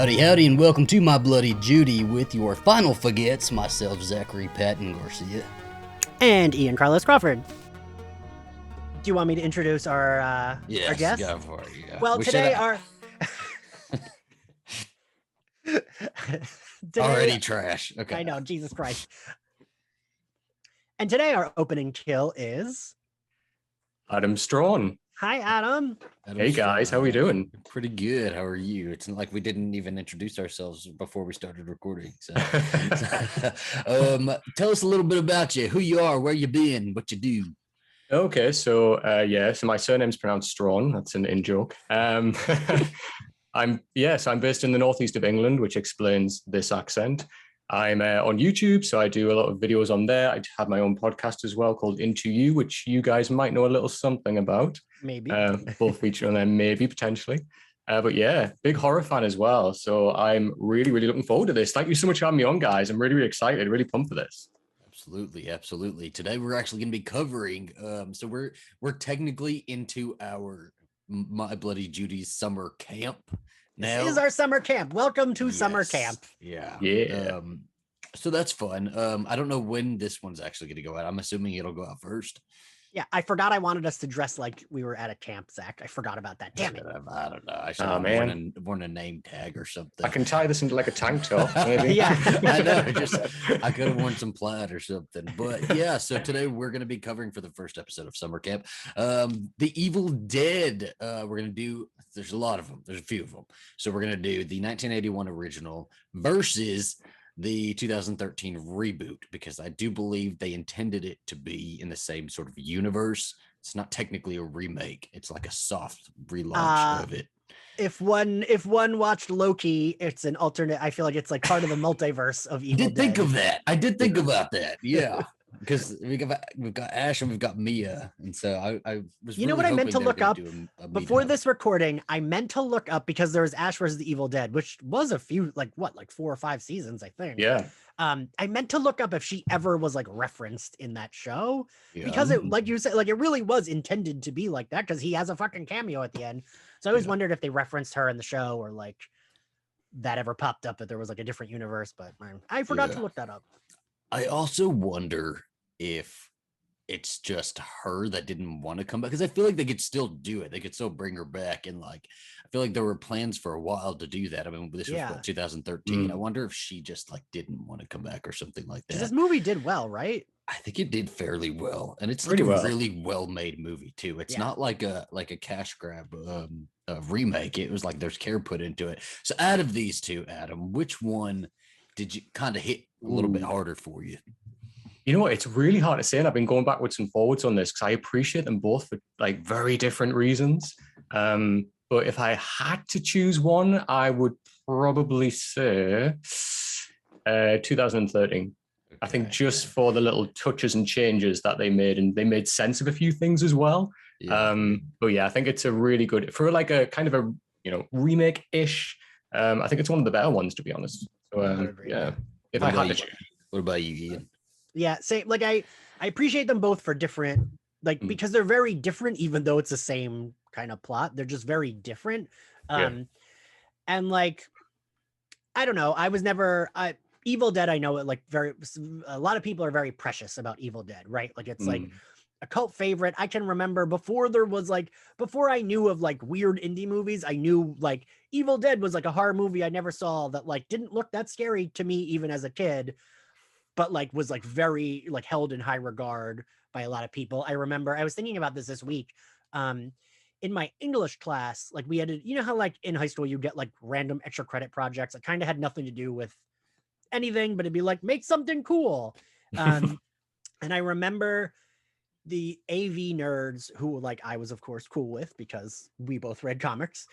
Howdy, howdy, and welcome to My Bloody Judy with your final forgets, myself, Zachary Patton Garcia. And Ian Carlos Crawford. Do you want me to introduce our Yes, guest? go for it. Yeah. Well, today our... Already trash. Okay. I know, Jesus Christ. And today our opening kill is... Adam Straughan. Hi, Adam. Hey guys, how are we doing? Pretty good. How are you? It's not like we didn't even introduce ourselves before we started recording. So, tell us a little bit about you, who you are, where you been, what you do. Okay, so so my surname's pronounced Straughan. That's an in-joke. I'm based in the northeast of England, which explains this accent. I'm on YouTube, so I do a lot of videos on there. I have my own podcast as well called Into You, which you guys might know a little something about. Maybe. Both feature on there, maybe, potentially. But yeah, big horror fan as well. So I'm really, really looking forward to this. Thank you so much for having me on, guys. I'm really, really excited, really pumped for this. Absolutely. Today we're actually going to be covering, so we're technically into our My Bloody Judy's summer camp. Now, this is our summer camp. Welcome to summer camp. Yeah. So that's fun. I don't know when this one's actually going to go out. I'm assuming it'll go out first. Yeah, I forgot I wanted us to dress like we were at a camp, Zach. I forgot about that. Damn it. I don't know. I should have worn a name tag or something. I can tie this into like a tank top, maybe. Yeah. I know. I could have worn some plaid or something. But yeah, so today we're going to be covering for the first episode of Summer Camp, The Evil Dead. We're going to do, there's a lot of them. There's a few of them. So we're going to do the 1981 original versus the 2013 reboot, because I do believe they intended it to be in the same sort of universe. It's not technically a remake. It's like a soft relaunch of it. If one watched Loki, it's an alternate. I feel like it's like part of the multiverse of Evil Dead. I did think about that. Yeah. Because we've got Ash and we've got Mia, and so I was. You know what I meant to look up before this recording? I meant to look up, because there was Ash versus the Evil Dead, which was a few, like 4 or 5 seasons, I think. Yeah. I meant to look up if she ever was like referenced in that show, because it, like you said, like it really was intended to be like that, because he has a fucking cameo at the end. So I always wondered if they referenced her in the show, or like that ever popped up, that there was like a different universe, but I forgot to look that up. I also wonder if it's just her that didn't want to come back, because I feel like they could still do it. They could still bring her back, and like I feel like there were plans for a while to do that. I mean, this was what, 2013. I wonder if she just like didn't want to come back or something like that. This movie did well, right? I think it did fairly well, and it's like a really well-made movie too. It's not like a cash grab remake. It was like there's care put into it. So out of these two, Adam, which one did you kind of hit a little bit harder for you? You know what? It's really hard to say, and I've been going backwards and forwards on this because I appreciate them both for like very different reasons. But if I had to choose one, I would probably say 2013. Okay, I think just for the little touches and changes that they made, and they made sense of a few things as well. But yeah, I think it's a really good, for like a kind of a remake-ish. I think it's one of the better ones, to be honest. So yeah, if I had to choose. What about you, Ian? Yeah, same. Like I appreciate them both for different, like because they're very different, even though it's the same kind of plot. They're just very different. And like, I don't know. I was never Evil Dead. I know it like a lot of people are very precious about Evil Dead, right? Like it's like a cult favorite. I can remember before I knew of like weird indie movies, I knew like Evil Dead was like a horror movie I never saw that like didn't look that scary to me even as a kid, but like was like very like held in high regard by a lot of people. I remember I was thinking about this week. In my English class, like we had to, you know how like in high school you get like random extra credit projects that kind of had nothing to do with anything, but it'd be like make something cool. And I remember the AV nerds, who like I was of course cool with because we both read comics,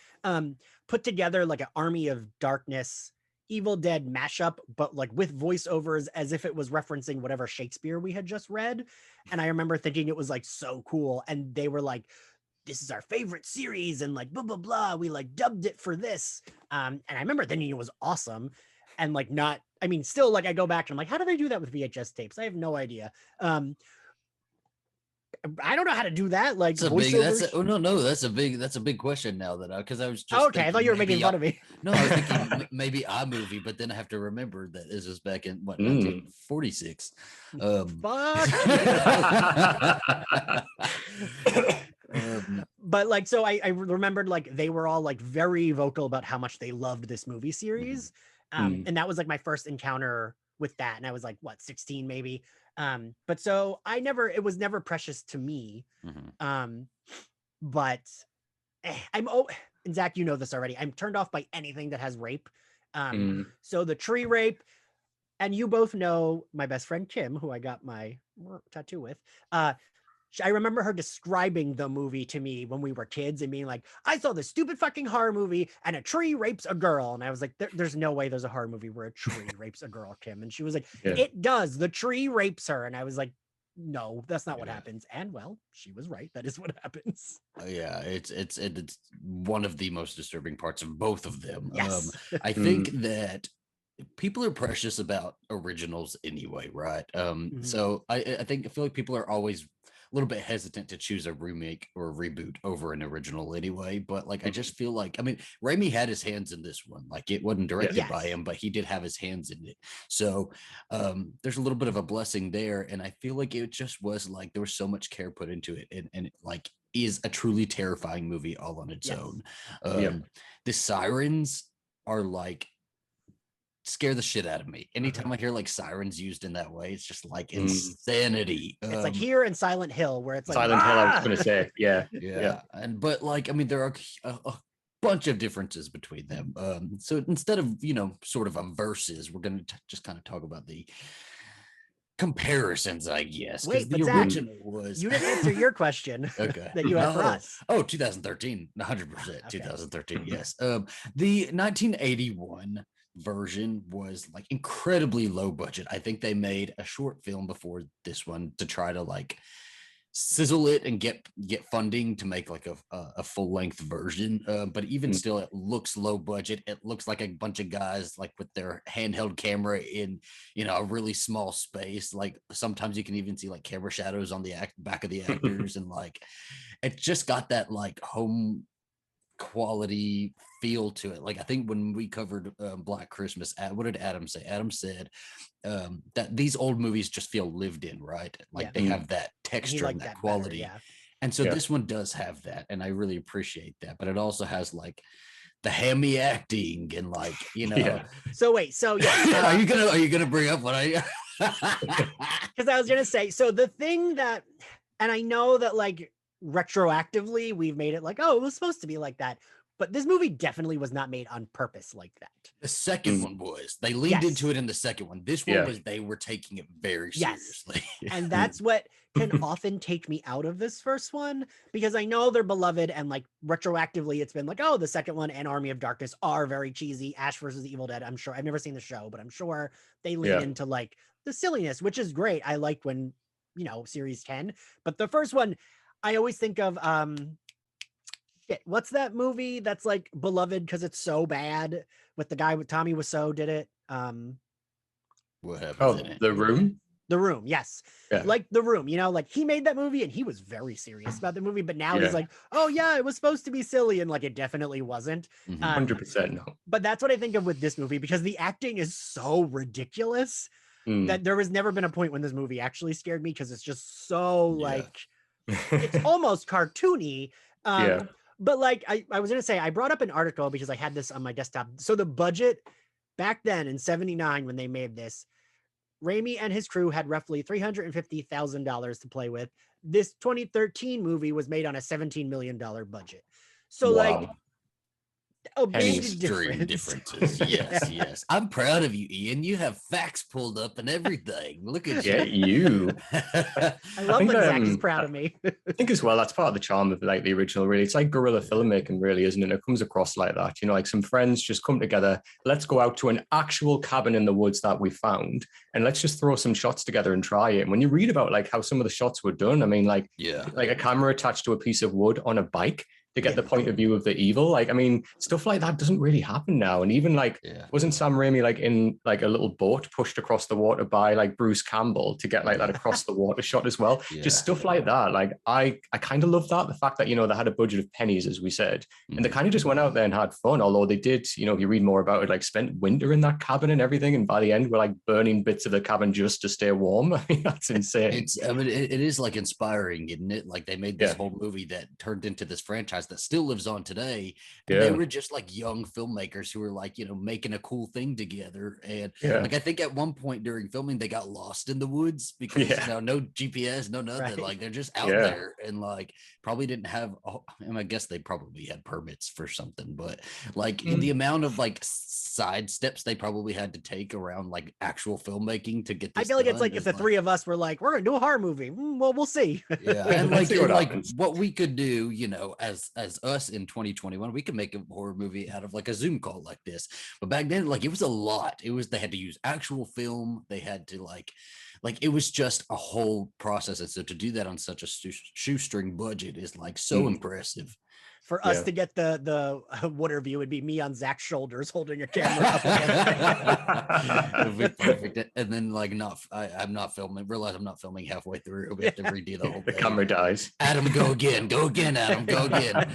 put together like an Army of Darkness Evil Dead mashup, but like with voiceovers as if it was referencing whatever Shakespeare we had just read. And I remember thinking it was like so cool. And they were like, this is our favorite series, and like blah blah blah, we like dubbed it for this. And I remember thinking it was awesome. And like still like I go back and I'm like, how do they do that with VHS tapes? I have no idea. I don't know how to do that. Like That's a big. That's a big question now that because I was just. Okay, I thought you were making fun of me. No, I was thinking maybe iMovie, but then I have to remember that this is back in 1946. Fuck. But like, so I remembered like they were all like very vocal about how much they loved this movie series. And that was like my first encounter with that. And I was like, what, 16 maybe? But so it was never precious to me. But and Zach, you know this already. I'm turned off by anything that has rape. So the tree rape, and you both know my best friend Kim, who I got my tattoo with. I remember her describing the movie to me when we were kids and being like, I saw this stupid fucking horror movie and a tree rapes a girl. And I was like, there's no way there's a horror movie where a tree rapes a girl, Kim. And she was like, it does. The tree rapes her. And I was like, no, that's not what happens. And well, she was right. That is what happens. Yeah, it's one of the most disturbing parts of both of them. Yes. I think that people are precious about originals anyway, right? So I feel like people are always a little bit hesitant to choose a remake or a reboot over an original anyway. But like, I just feel like, I mean, Raimi had his hands in this one. Like, it wasn't directed by him, but he did have his hands in it. So there's a little bit of a blessing there. And I feel like it just was like, there was so much care put into it. And it like is a truly terrifying movie all on its own. The sirens are like, scare the shit out of me. Anytime I hear like sirens used in that way, it's just like insanity. It's like here in Silent Hill, where it's like Silent Hill. I was going to say, yeah. But like, I mean, there are a bunch of differences between them. So instead of sort of verses, we're going to just kind of talk about the comparisons, I guess. Wait, but the Zach, original was you didn't answer your question. That you had for us. 2013, 100%. 2013, yes. The 1981 version was like incredibly low budget. I think they made a short film before this one to try to like sizzle it and get funding to make like a full-length version, but even still, it looks low budget. It looks like a bunch of guys like with their handheld camera in a really small space. Like sometimes you can even see like camera shadows on the back of the actors and like it just got that like home quality feel to it. Like I think when we covered Black Christmas, what did Adam say? Adam said that these old movies just feel lived in, right? Like they have that texture and that quality better, and so this one does have that, and I really appreciate that. But it also has like the hammy acting and like So wait, so are you gonna bring up what I because I was gonna say, so the thing that, and I know that like retroactively we've made it like, oh, it was supposed to be like that, but this movie definitely was not made on purpose like that. The second one was. They leaned into it in the second one. This one was, they were taking it very seriously. And that's what can often take me out of this first one, because I know they're beloved and like retroactively it's been like, oh, the second one and Army of Darkness are very cheesy. Ash versus the Evil Dead, I'm sure, I've never seen the show, but I'm sure they lean into like the silliness, which is great. I like when series 10, but the first one, I always think of what's that movie that's like beloved because it's so bad with the guy with Tommy Wiseau did it? What happened? Oh, The Room? The Room, yes. Like The Room, like he made that movie and he was very serious about the movie, but now he's like, oh yeah, it was supposed to be silly, and like it definitely wasn't. 100% no. But that's what I think of with this movie, because the acting is so ridiculous that there has never been a point when this movie actually scared me, because it's just so like it's almost cartoony. But like I was gonna say, I brought up an article because I had this on my desktop. So the budget back then in 79 when they made this, Raimi and his crew had roughly $350,000 to play with. This 2013 movie was made on a $17 million budget. So like a big differences. Yes. I'm proud of you, Ian. You have facts pulled up and everything. Look at you. I love when Zach is proud of me. I think as well, that's part of the charm of like the original, really. It's like guerrilla filmmaking, really, isn't it? It comes across like that. Like some friends just come together. Let's go out to an actual cabin in the woods that we found, and let's just throw some shots together and try it. And when you read about like how some of the shots were done, I mean, like a camera attached to a piece of wood on a bike, to get the point of view of the evil. Like, I mean, stuff like that doesn't really happen now. And even like, wasn't Sam Raimi like in like a little boat pushed across the water by like Bruce Campbell to get like that across the water shot as well? Just stuff like that. Like, I kind of love that. The fact that, you know, they had a budget of pennies, as we said, and they kind of just went out there and had fun. Although they did, you know, if you read more about it, like spent winter in that cabin and everything. And by the end, we're like burning bits of the cabin just to stay warm. I mean, that's insane. I mean, it is like inspiring, isn't it? Like they made this whole movie that turned into this franchise that still lives on today. And they were just like young filmmakers who were like, you know, making a cool thing together. And like I think at one point during filming, they got lost in the woods because you know, no GPS, no nothing. Right. Like they're just out there and like probably didn't have. And I guess they probably had permits for something, but like the amount of like side steps they probably had to take around like actual filmmaking to get this I feel like it's like if the three of us were like, we're gonna do a horror movie, well, we'll see. Yeah, and like what we could do, you know, as us in 2021, we could make a horror movie out of like a Zoom call like this. But back then, like it was a lot. It was, they had to use actual film. They had to like it was just a whole process. And so to do that on such a shoestring budget is like so impressive. For us to get the water view would be me on Zach's shoulders holding a camera up against it would be perfect. And then like I'm not filming, realize I'm not filming halfway through. We have to redo the whole thing. The camera dies. Adam, go again, Adam, go again.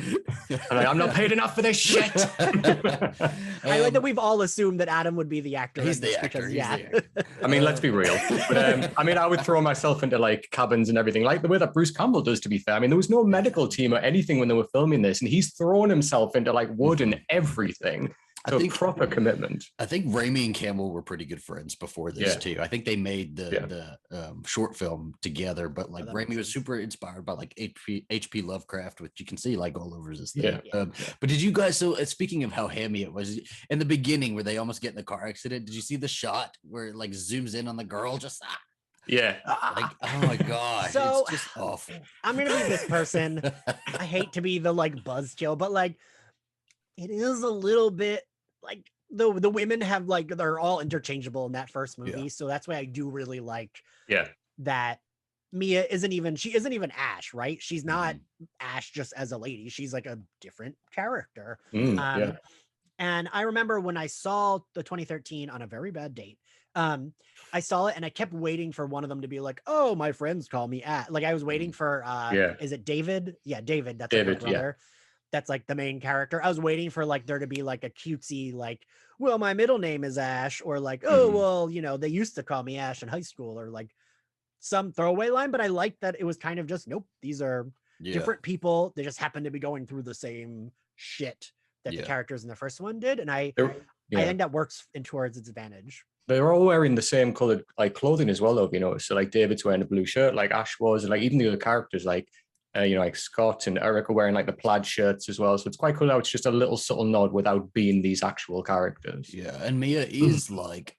I'm not paid enough for this shit. I like that we've all assumed that Adam would be the actor. He's the actor. The actor. I mean, let's be real. But I mean, I would throw myself into like cabins and everything, like the way that Bruce Campbell does, to be fair. I mean, there was no medical team or anything when they were filming this. And he's thrown himself into like wood and everything. So I think proper commitment. I think Raimi and Campbell were pretty good friends before this too. I think they made the short film together, but like Raimi was super inspired by like H.P. Lovecraft, which you can see like all over this thing. But did you guys, so speaking of how hammy it was in the beginning where they almost get in the car accident, did you see the shot where it like zooms in on the girl just like, oh my god, so it's just awful. I'm gonna be this person. I hate to be the like buzzkill, but like it is a little bit like the women have like, they're all interchangeable in that first movie, so that's why I do really like that Mia isn't even Ash, right? She's not Ash just as a lady, she's like a different character. And I remember when I saw the 2013 on a very bad date, I saw it and I kept waiting for one of them to be like, oh, my friends call me at, like I was waiting for is it David? Yeah, David. That's David, my brother. That's like the main character. I was waiting for like there to be like a cutesy, like, well, my middle name is Ash, or like, oh, well, you know, they used to call me Ash in high school, or like some throwaway line. But I liked that it was kind of just, nope, these are different people. They just happen to be going through the same shit that the characters in the first one did. And I think that works towards its advantage. They're all wearing the same colored like clothing as well, though, you know. So like David's wearing a blue shirt, like Ash was, and like even the other characters, like you know, like Scott and Eric are wearing like the plaid shirts as well. So it's quite cool how it's just a little subtle nod without being these actual characters. Yeah, and Mia is like,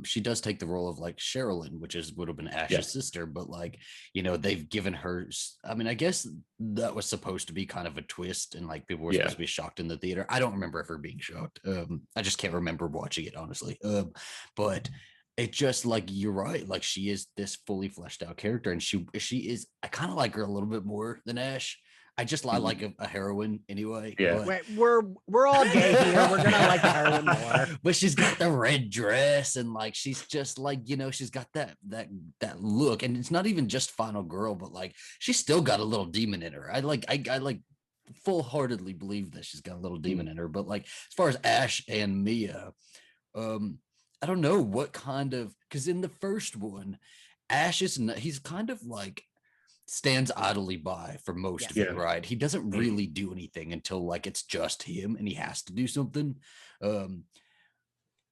she does take the role of like Sherilyn, which would have been Ash's sister, but like, you know, they've given her, I mean, I guess that was supposed to be kind of a twist, and like people were supposed to be shocked in the theater. I don't remember ever being shocked. I just can't remember watching it, honestly. But it just like, you're right, like she is this fully fleshed out character, and she is, I kind of like her a little bit more than Ash. I like a heroine anyway. We're all gay here. We're gonna like the heroine more. But she's got the red dress, and like she's just like, you know, she's got that look, and it's not even just Final Girl, but like she's still got a little demon in her. I like full-heartedly believe that she's got a little demon in her. But like as far as Ash and Mia, I don't know what kind of, because in the first one, Ash is not, he's kind of like stands idly by for most of it, right? He doesn't really do anything until like it's just him and he has to do something. And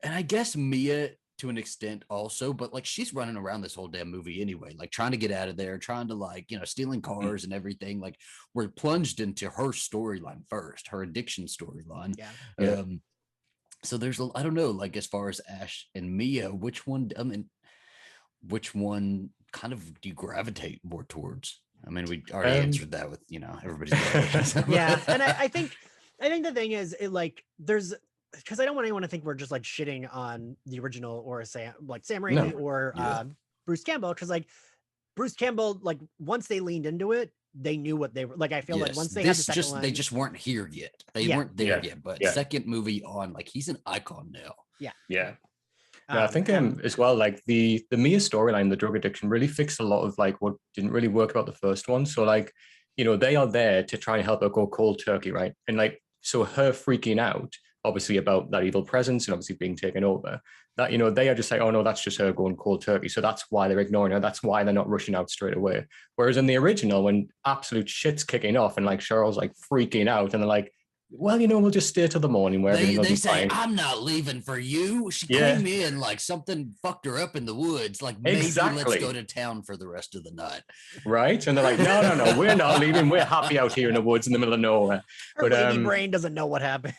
I guess Mia to an extent also, but like she's running around this whole damn movie anyway, like trying to get out of there, trying to like, you know, stealing cars and everything. Like we're plunged into her storyline first, her addiction storyline. So there's I don't know, like as far as Ash and Mia, which one kind of do you gravitate more towards? I mean, we already answered that with, you know, everybody's and I think the thing is, it like there's, because I don't want anyone to think we're just like shitting on the original or Sam Raimi or Bruce Campbell, because like Bruce Campbell, like once they leaned into it, they knew what they were like. I feel like once they had the second one, they just weren't here yet. They weren't there yet. But second movie on, like he's an icon now. Yeah. No, I think as well, like the Mia storyline, the drug addiction, really fixed a lot of like what didn't really work about the first one. So like, you know, they are there to try and help her go cold turkey, right? And like, so her freaking out, obviously about that evil presence and obviously being taken over, that, you know, they are just like, oh no, that's just her going cold turkey. So that's why they're ignoring her. That's why they're not rushing out straight away. Whereas in the original, when absolute shit's kicking off and like Cheryl's like freaking out and they're like, well, you know, we'll just stay till the morning where they say, I'm not leaving for you. She came in like something fucked her up in the woods. Like maybe let's go to town for the rest of the night. Right. And they're like, no, we're not leaving. We're happy out here in the woods in the middle of nowhere. Her lady brain doesn't know what happened.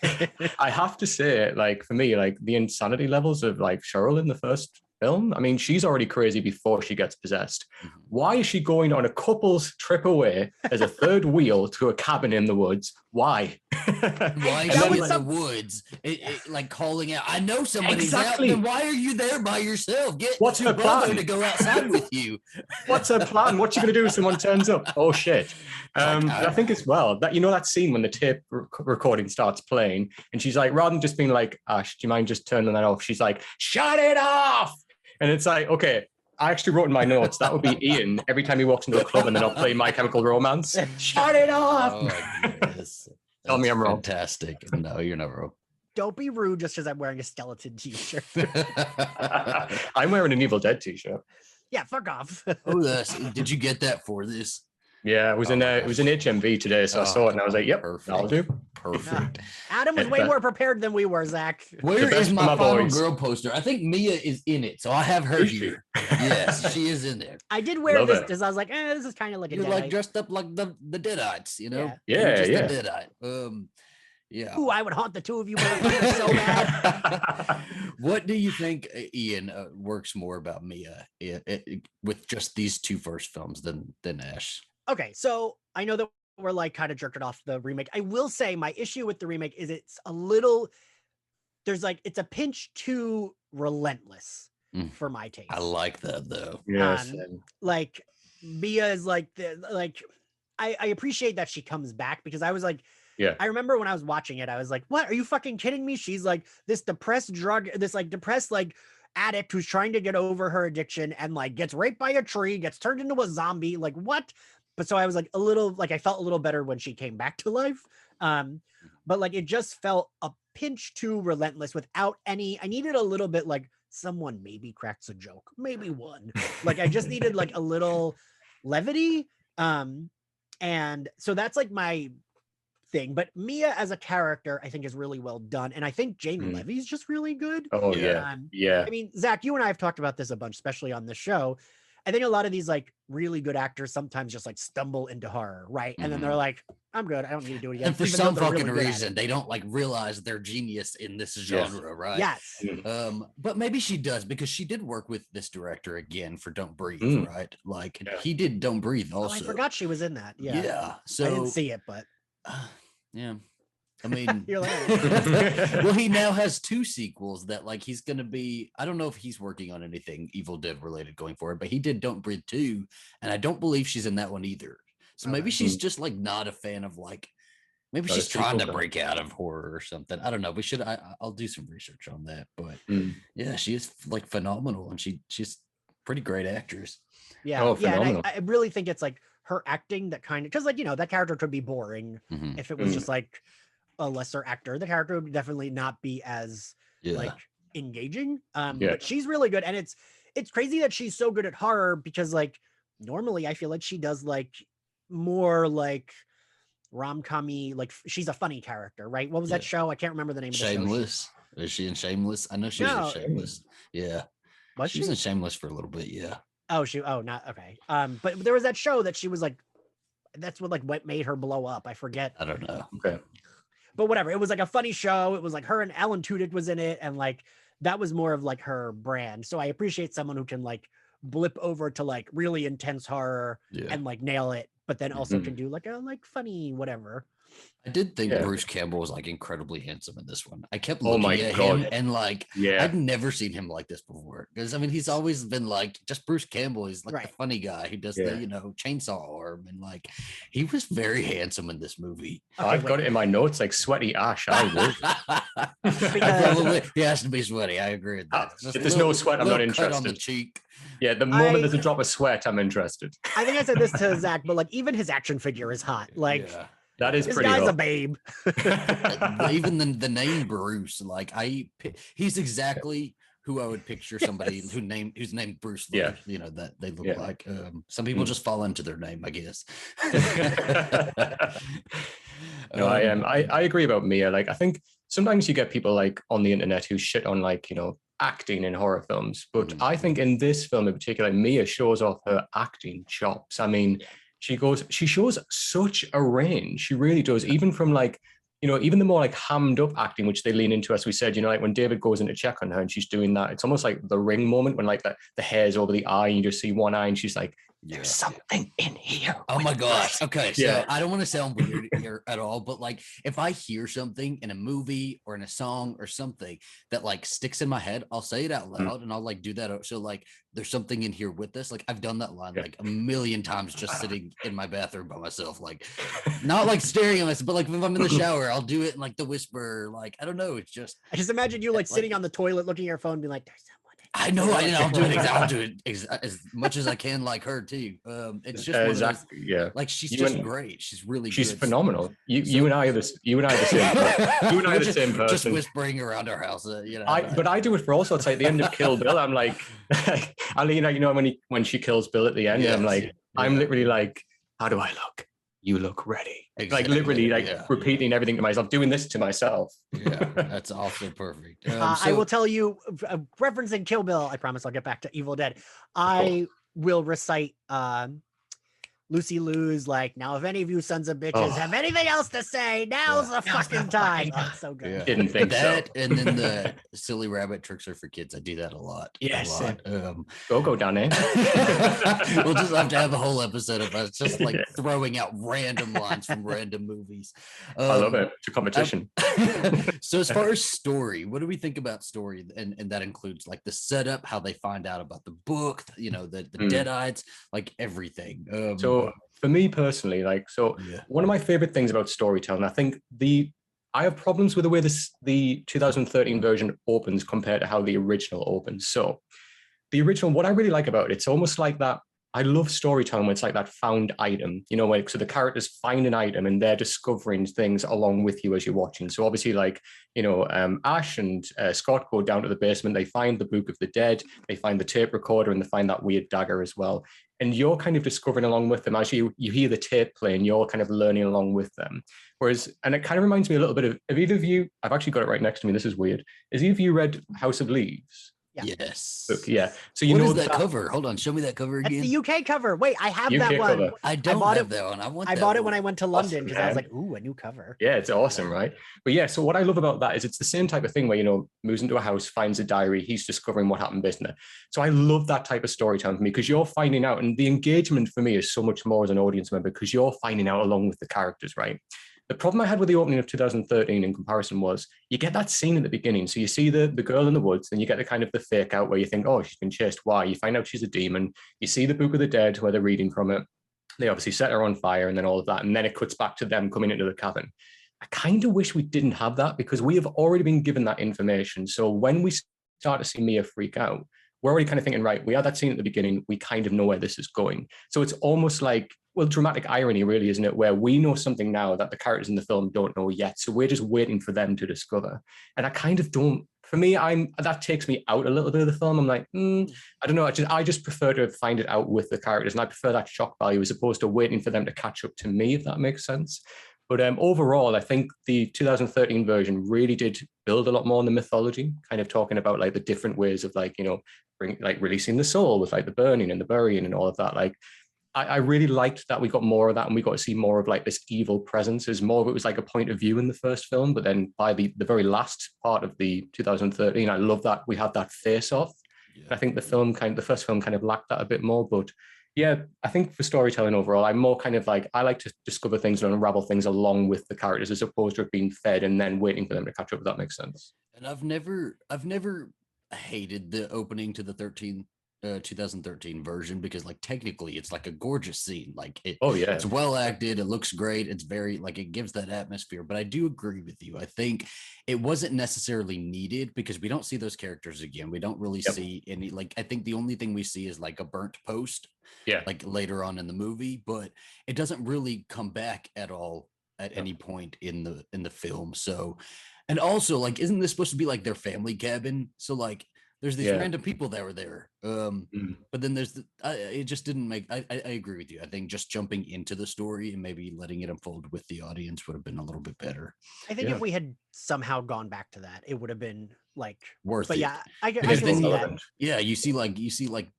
I have to say, like, for me, like the insanity levels of like Cheryl in the first film, I mean, she's already crazy before she gets possessed. Why is she going on a couple's trip away as a third wheel to a cabin in the woods? Why? Why is she in the woods? Like calling out, I know somebody's out. Then why are you there by yourself? What's her plan? To go outside with you. What's her plan? What's she gonna do if someone turns up? Oh shit! I think as well that, you know, that scene when the tape recording starts playing and she's like, rather than just being like, Ash, do you mind just turning that off? She's like, shut it off. And it's like, okay, I actually wrote in my notes, that would be Ian every time he walks into a club and they're not playing My Chemical Romance. Shut it off! Oh my goodness. Tell me I'm wrong. Fantastic. No, you're not wrong. Don't be rude just because I'm wearing a skeleton t-shirt. I'm wearing an Evil Dead t-shirt. Yeah, fuck off. Did you get that for this? Yeah, it was in HMV today, so I saw it and I was like, "Yep, that'll do." Perfect. Adam was way more prepared than we were, Zach. Where is my final girl poster? I think Mia is in it, so I have her here. Yes, she is in there. I did wear this because I was like, this is kind of like a. You're like dressed up like the Deadites, you know? Yeah, yeah. The Deadite. Yeah. Ooh, I would haunt the two of you both so bad. What do you think, Ian, works more about Mia with just these two first films than Ash? Okay, so I know that we're like kind of jerked it off the remake. I will say my issue with the remake is it's a little, it's a pinch too relentless for my taste. I like that though. Yes. Like Mia is like I appreciate that she comes back because I was like, I remember when I was watching it, I was like, what? Are you fucking kidding me? She's like this depressed addict who's trying to get over her addiction and like gets raped by a tree, gets turned into a zombie. Like what? But so I was like a little, like I felt a little better when she came back to life. But like it just felt a pinch too relentless without any, I needed a little bit like someone maybe cracks a joke, maybe one. Like I just needed like a little levity. And so that's like my thing. But Mia as a character, I think is really well done. And I think Jamie Levy's just really good. Oh yeah. Yeah. I mean, Zach, you and I have talked about this a bunch, especially on the show. I think a lot of these like really good actors sometimes just like stumble into horror, right? And then they're like, I'm good. I don't need to do it again. And for some fucking reason, they don't like realize they're genius in this genre, right? Yes. But maybe she does because she did work with this director again for Don't Breathe, right? Like he did Don't Breathe also. Oh, I forgot she was in that. Yeah. Yeah. So I didn't see it, but yeah. I mean, you're like, well, he now has two sequels that like he's gonna be. I don't know if he's working on anything Evil Dead related going forward, but he did Don't Breathe 2, and I don't believe she's in that one either. So maybe she's just like not a fan of like, maybe she's trying to break out of horror or something. I don't know. We should. I'll do some research on that. But yeah, she is like phenomenal, and she's pretty great actress. Yeah, and I really think it's like her acting that kind of because like that character could be boring if it was just like a lesser actor. The character would definitely not be as like engaging. But she's really good, and it's crazy that she's so good at horror because like normally I feel like she does like more like rom-com-y, like she's a funny character, right? What was that show? I can't remember the name of the show. Shameless. Is she in Shameless? I know she was in Shameless. Yeah. She was in Shameless for a little bit, yeah. Not okay. But there was that show that she was like, that's what made her blow up. I forget. I don't know. Okay. But whatever. It was like a funny show. It was like her and Alan Tudyk was in it. And like, that was more of like her brand. So I appreciate someone who can like blip over to like really intense horror and like nail it, but then also can do like a like funny, whatever. I did think Bruce Campbell was like incredibly handsome in this one. I kept Oh my looking at God. him and like, I'd never seen him like this before. Because I mean, he's always been like just Bruce Campbell. He's like the funny guy who does the, you know, chainsaw arm. And like, he was very handsome in this movie. Okay, I've got it in my notes like sweaty ash. I probably, he has to be sweaty. I agree with that. If there's no sweat, I'm not interested. On the cheek. Yeah, the moment there's a drop of sweat, I'm interested. I think I said this to Zach, but like even his action figure is hot. Like that is this pretty guy's hot. a babe. Even the name Bruce, like he's exactly who I would picture somebody who's named Bruce Lee, you know, that they look like. Some people just fall into their name, I guess. No, I agree about Mia. Like, I think sometimes you get people like on the internet who shit on like, you know, acting in horror films. But I think in this film in particular, Mia shows off her acting chops. I mean, she shows such a range. She really does. Even from like, you know, even the more like hammed up acting, which they lean into, as we said, you know, like when David goes in to check on her and she's doing that, it's almost like the Ring moment when like the hair's over the eye and you just see one eye and she's like, there's something in here. Oh my gosh. Okay. So I don't want to sound weird here at all, but like if I hear something in a movie or in a song or something that like sticks in my head, I'll say it out loud and I'll like do that. So like there's something in here with this. Like I've done that line like a million times just sitting in my bathroom by myself, like not like staring at myself, but like if I'm in the shower, I'll do it in like the whisper. Like I don't know. It's just I just imagine you like sitting on the toilet looking at your phone, being like, "There's someone." I know. I'll do it as much as I can, like her too. It's just one of those, like she's just great. She's really she's good. phenomenal. You and I are the same. You and I are the same person. Just whispering around our house, you know. But I do it for all sorts. Like the end of Kill Bill, I'm like, you know, when she kills Bill at the end, I'm like, I'm literally like, how do I look? You look ready. Exactly. Like literally like repeating everything to myself, doing this to myself. Yeah, that's also perfect. I will tell you, referencing Kill Bill, I promise I'll get back to Evil Dead. I will recite Lucy Liu's like, now if any of you sons of bitches have anything else to say, now's the fucking time. Oh, so good. Yeah. Didn't think that, so. And then the silly rabbit tricks are for kids. I do that a lot. Yes. A lot. Go down there. We'll just have to have a whole episode of us just like throwing out random lines from random movies. I love it. It's a competition. So as far as story, what do we think about story? And that includes like the setup, how they find out about the book, you know, the Deadites, like everything. So for me personally, like, one of my favorite things about storytelling, I think I have problems with the way the 2013 version opens compared to how the original opens. So the original, what I really like about it, it's almost like that. I love storytelling where it's like that found item, you know, like, so the characters find an item and they're discovering things along with you as you're watching. So obviously, like, you know, Ash and Scott go down to the basement, they find the Book of the Dead, they find the tape recorder, and they find that weird dagger as well. And you're kind of discovering along with them as you hear the tape play, and you're kind of learning along with them. Whereas, and it kind of reminds me a little bit of either of you, I've actually got it right next to me, this is weird. Has either of you read House of Leaves? Yeah. Yes. Book, yeah. So you what know is that cover? Hold on, show me that cover again. That's the UK cover. Wait, I have UK that one. cover. I don't have that one. I bought it when I went to London because I was like, ooh, a new cover. Yeah, it's awesome, right? But yeah, so what I love about that is it's the same type of thing where, you know, moves into a house, finds a diary, he's discovering what happened basically. So I love that type of storytelling for me because you're finding out, and the engagement for me is so much more as an audience member because you're finding out along with the characters, right? The problem I had with the opening of 2013 in comparison was you get that scene at the beginning. So you see the girl in the woods, and you get the kind of the fake out where you think, oh, she's been chased. Why? You find out she's a demon. You see the Book of the Dead where they're reading from it. They obviously set her on fire and then all of that. And then it cuts back to them coming into the cabin. I kind of wish we didn't have that because we have already been given that information. So when we start to see Mia freak out, we're already kind of thinking, right, we had that scene at the beginning. We kind of know where this is going. So it's almost like, well, dramatic irony, really, isn't it? Where we know something now that the characters in the film don't know yet. So we're just waiting for them to discover. And I kind of don't, for me, that takes me out a little bit of the film. I'm like, I don't know. I just prefer to find it out with the characters. And I prefer that shock value as opposed to waiting for them to catch up to me, if that makes sense. But overall, I think the 2013 version really did build a lot more on the mythology, kind of talking about like the different ways of like, you know, releasing the soul with like the burning and the burying and all of that. Like, I really liked that we got more of that and we got to see more of like this evil presence. As more of it was like a point of view in the first film, but then by the very last part of the 2013, I love that we had that face off. Yeah. I think the first film kind of lacked that a bit more, but Yeah, I think for storytelling overall, I'm more kind of like, I like to discover things and unravel things along with the characters as opposed to it being fed and then waiting for them to catch up, if that makes sense. And I've never hated the opening to the 2013 version, because like technically it's like a gorgeous scene. Like Oh yeah. it's well acted, it looks great, it's very like it gives that atmosphere. But I do agree with you. I think it wasn't necessarily needed because we don't see those characters again. We don't really see any, like, I think the only thing we see is like a burnt post, Yeah. like later on in the movie, but it doesn't really come back at all at any point in the film. So, and also, like, isn't this supposed to be like their family cabin? So like there's these random people that were there. But then there's it just didn't make. I agree with you. I think just jumping into the story and maybe letting it unfold with the audience would have been a little bit better. I think if we had somehow gone back to that, it would have been like worth but it. yeah, I can see that. Yeah, you see like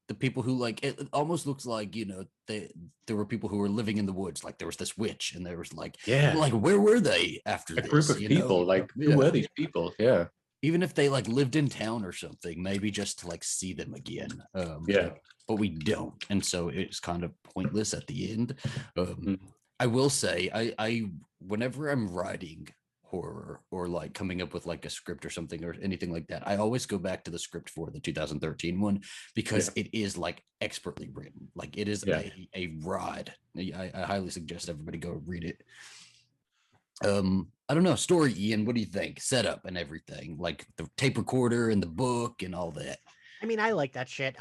the people who, like, it almost looks like, there were people who were living in the woods. Like there was this witch, and there was like where were they after a this? group of people? Like who were these people? Yeah. Even if they like lived in town or something, maybe just to like see them again. But we don't, and so it's kind of pointless at the end. I will say, I whenever I'm writing horror or like coming up with like a script or something or anything like that, I always go back to the script for the 2013 one, because it is like expertly written. Like it is a ride. I highly suggest everybody go read it. I don't know, story, Ian, what do you think? Setup and everything, like the tape recorder and the book and all that. I mean, I like that shit.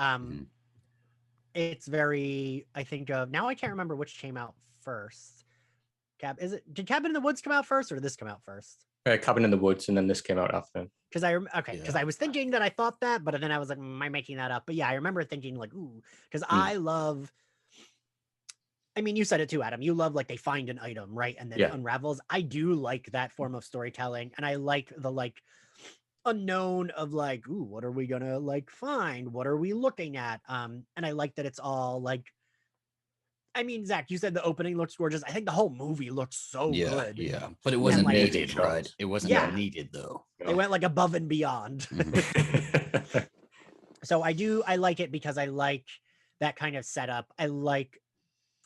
It's very, I think of now, I can't remember which came out first. Did Cabin in the Woods come out first, or did this come out first? Cabin in the Woods, and then this came out after. Because I was thinking that I thought that, but then I was like, am I making that up? But yeah, I remember thinking like, ooh, because I love, I mean, you said it too, Adam. You love like they find an item, right? And then it unravels. I do like that form of storytelling. And I like the like unknown of like, ooh, what are we gonna like find? What are we looking at? And I like that it's all like, I mean, Zach, you said the opening looks gorgeous. I think the whole movie looks so good. Yeah, but it wasn't needed, right? It wasn't needed though. They went like above and beyond. So I like it because I like that kind of setup. I like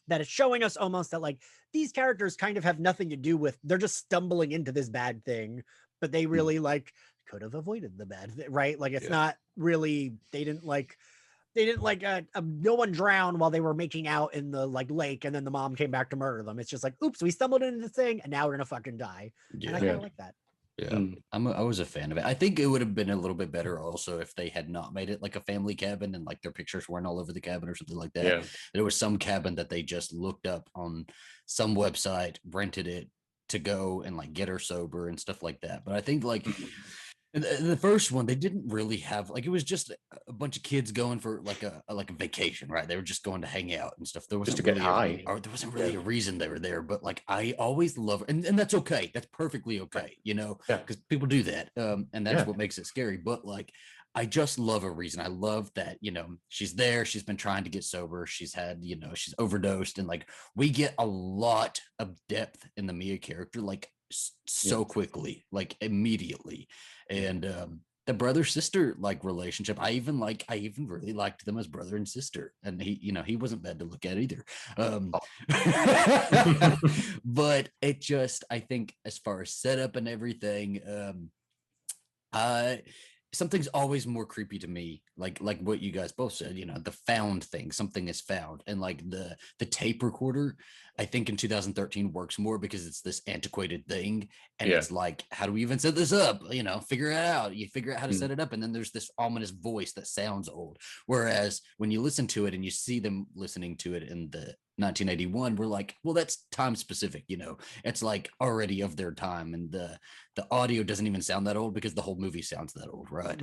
that it's showing us almost that like these characters kind of have nothing to do with, they're just stumbling into this bad thing, but they really like could have avoided the bad thing, right? Like it's not really, they didn't like no one drowned while they were making out in the like lake, and then the mom came back to murder them. It's just like, oops, we stumbled into this thing and now we're gonna fucking die. And I kind of like that. I was a fan of it. I think it would have been a little bit better also if they had not made it like a family cabin and like their pictures weren't all over the cabin or something like that. There was some cabin that they just looked up on some website, rented it to go and like get her sober and stuff like that. But I think like the first one, they didn't really have like, it was just a bunch of kids going for like a vacation, right? They were just going to hang out and stuff. There wasn't just to get high. There wasn't really a reason they were there, but like I always love, and that's okay. That's perfectly okay, because people do that, and that's what makes it scary. But like, I just love a reason. I love that, she's there. She's been trying to get sober. She's had, she's overdosed, and like we get a lot of depth in the Mia character, like so quickly, like immediately. And the brother sister like relationship, I even really liked them as brother and sister, and he wasn't bad to look at either. But it just, I think as far as setup and everything, something's always more creepy to me, like what you guys both said, the found thing, something is found. And like the tape recorder, I think in 2013 works more because it's this antiquated thing, and it's like, how do we even set this up? Figure it out. You figure out how to set it up, and then there's this ominous voice that sounds old. Whereas when you listen to it and you see them listening to it in the 1981, we're like, well, that's time specific, it's like already of their time, and the audio doesn't even sound that old because the whole movie sounds that old, right?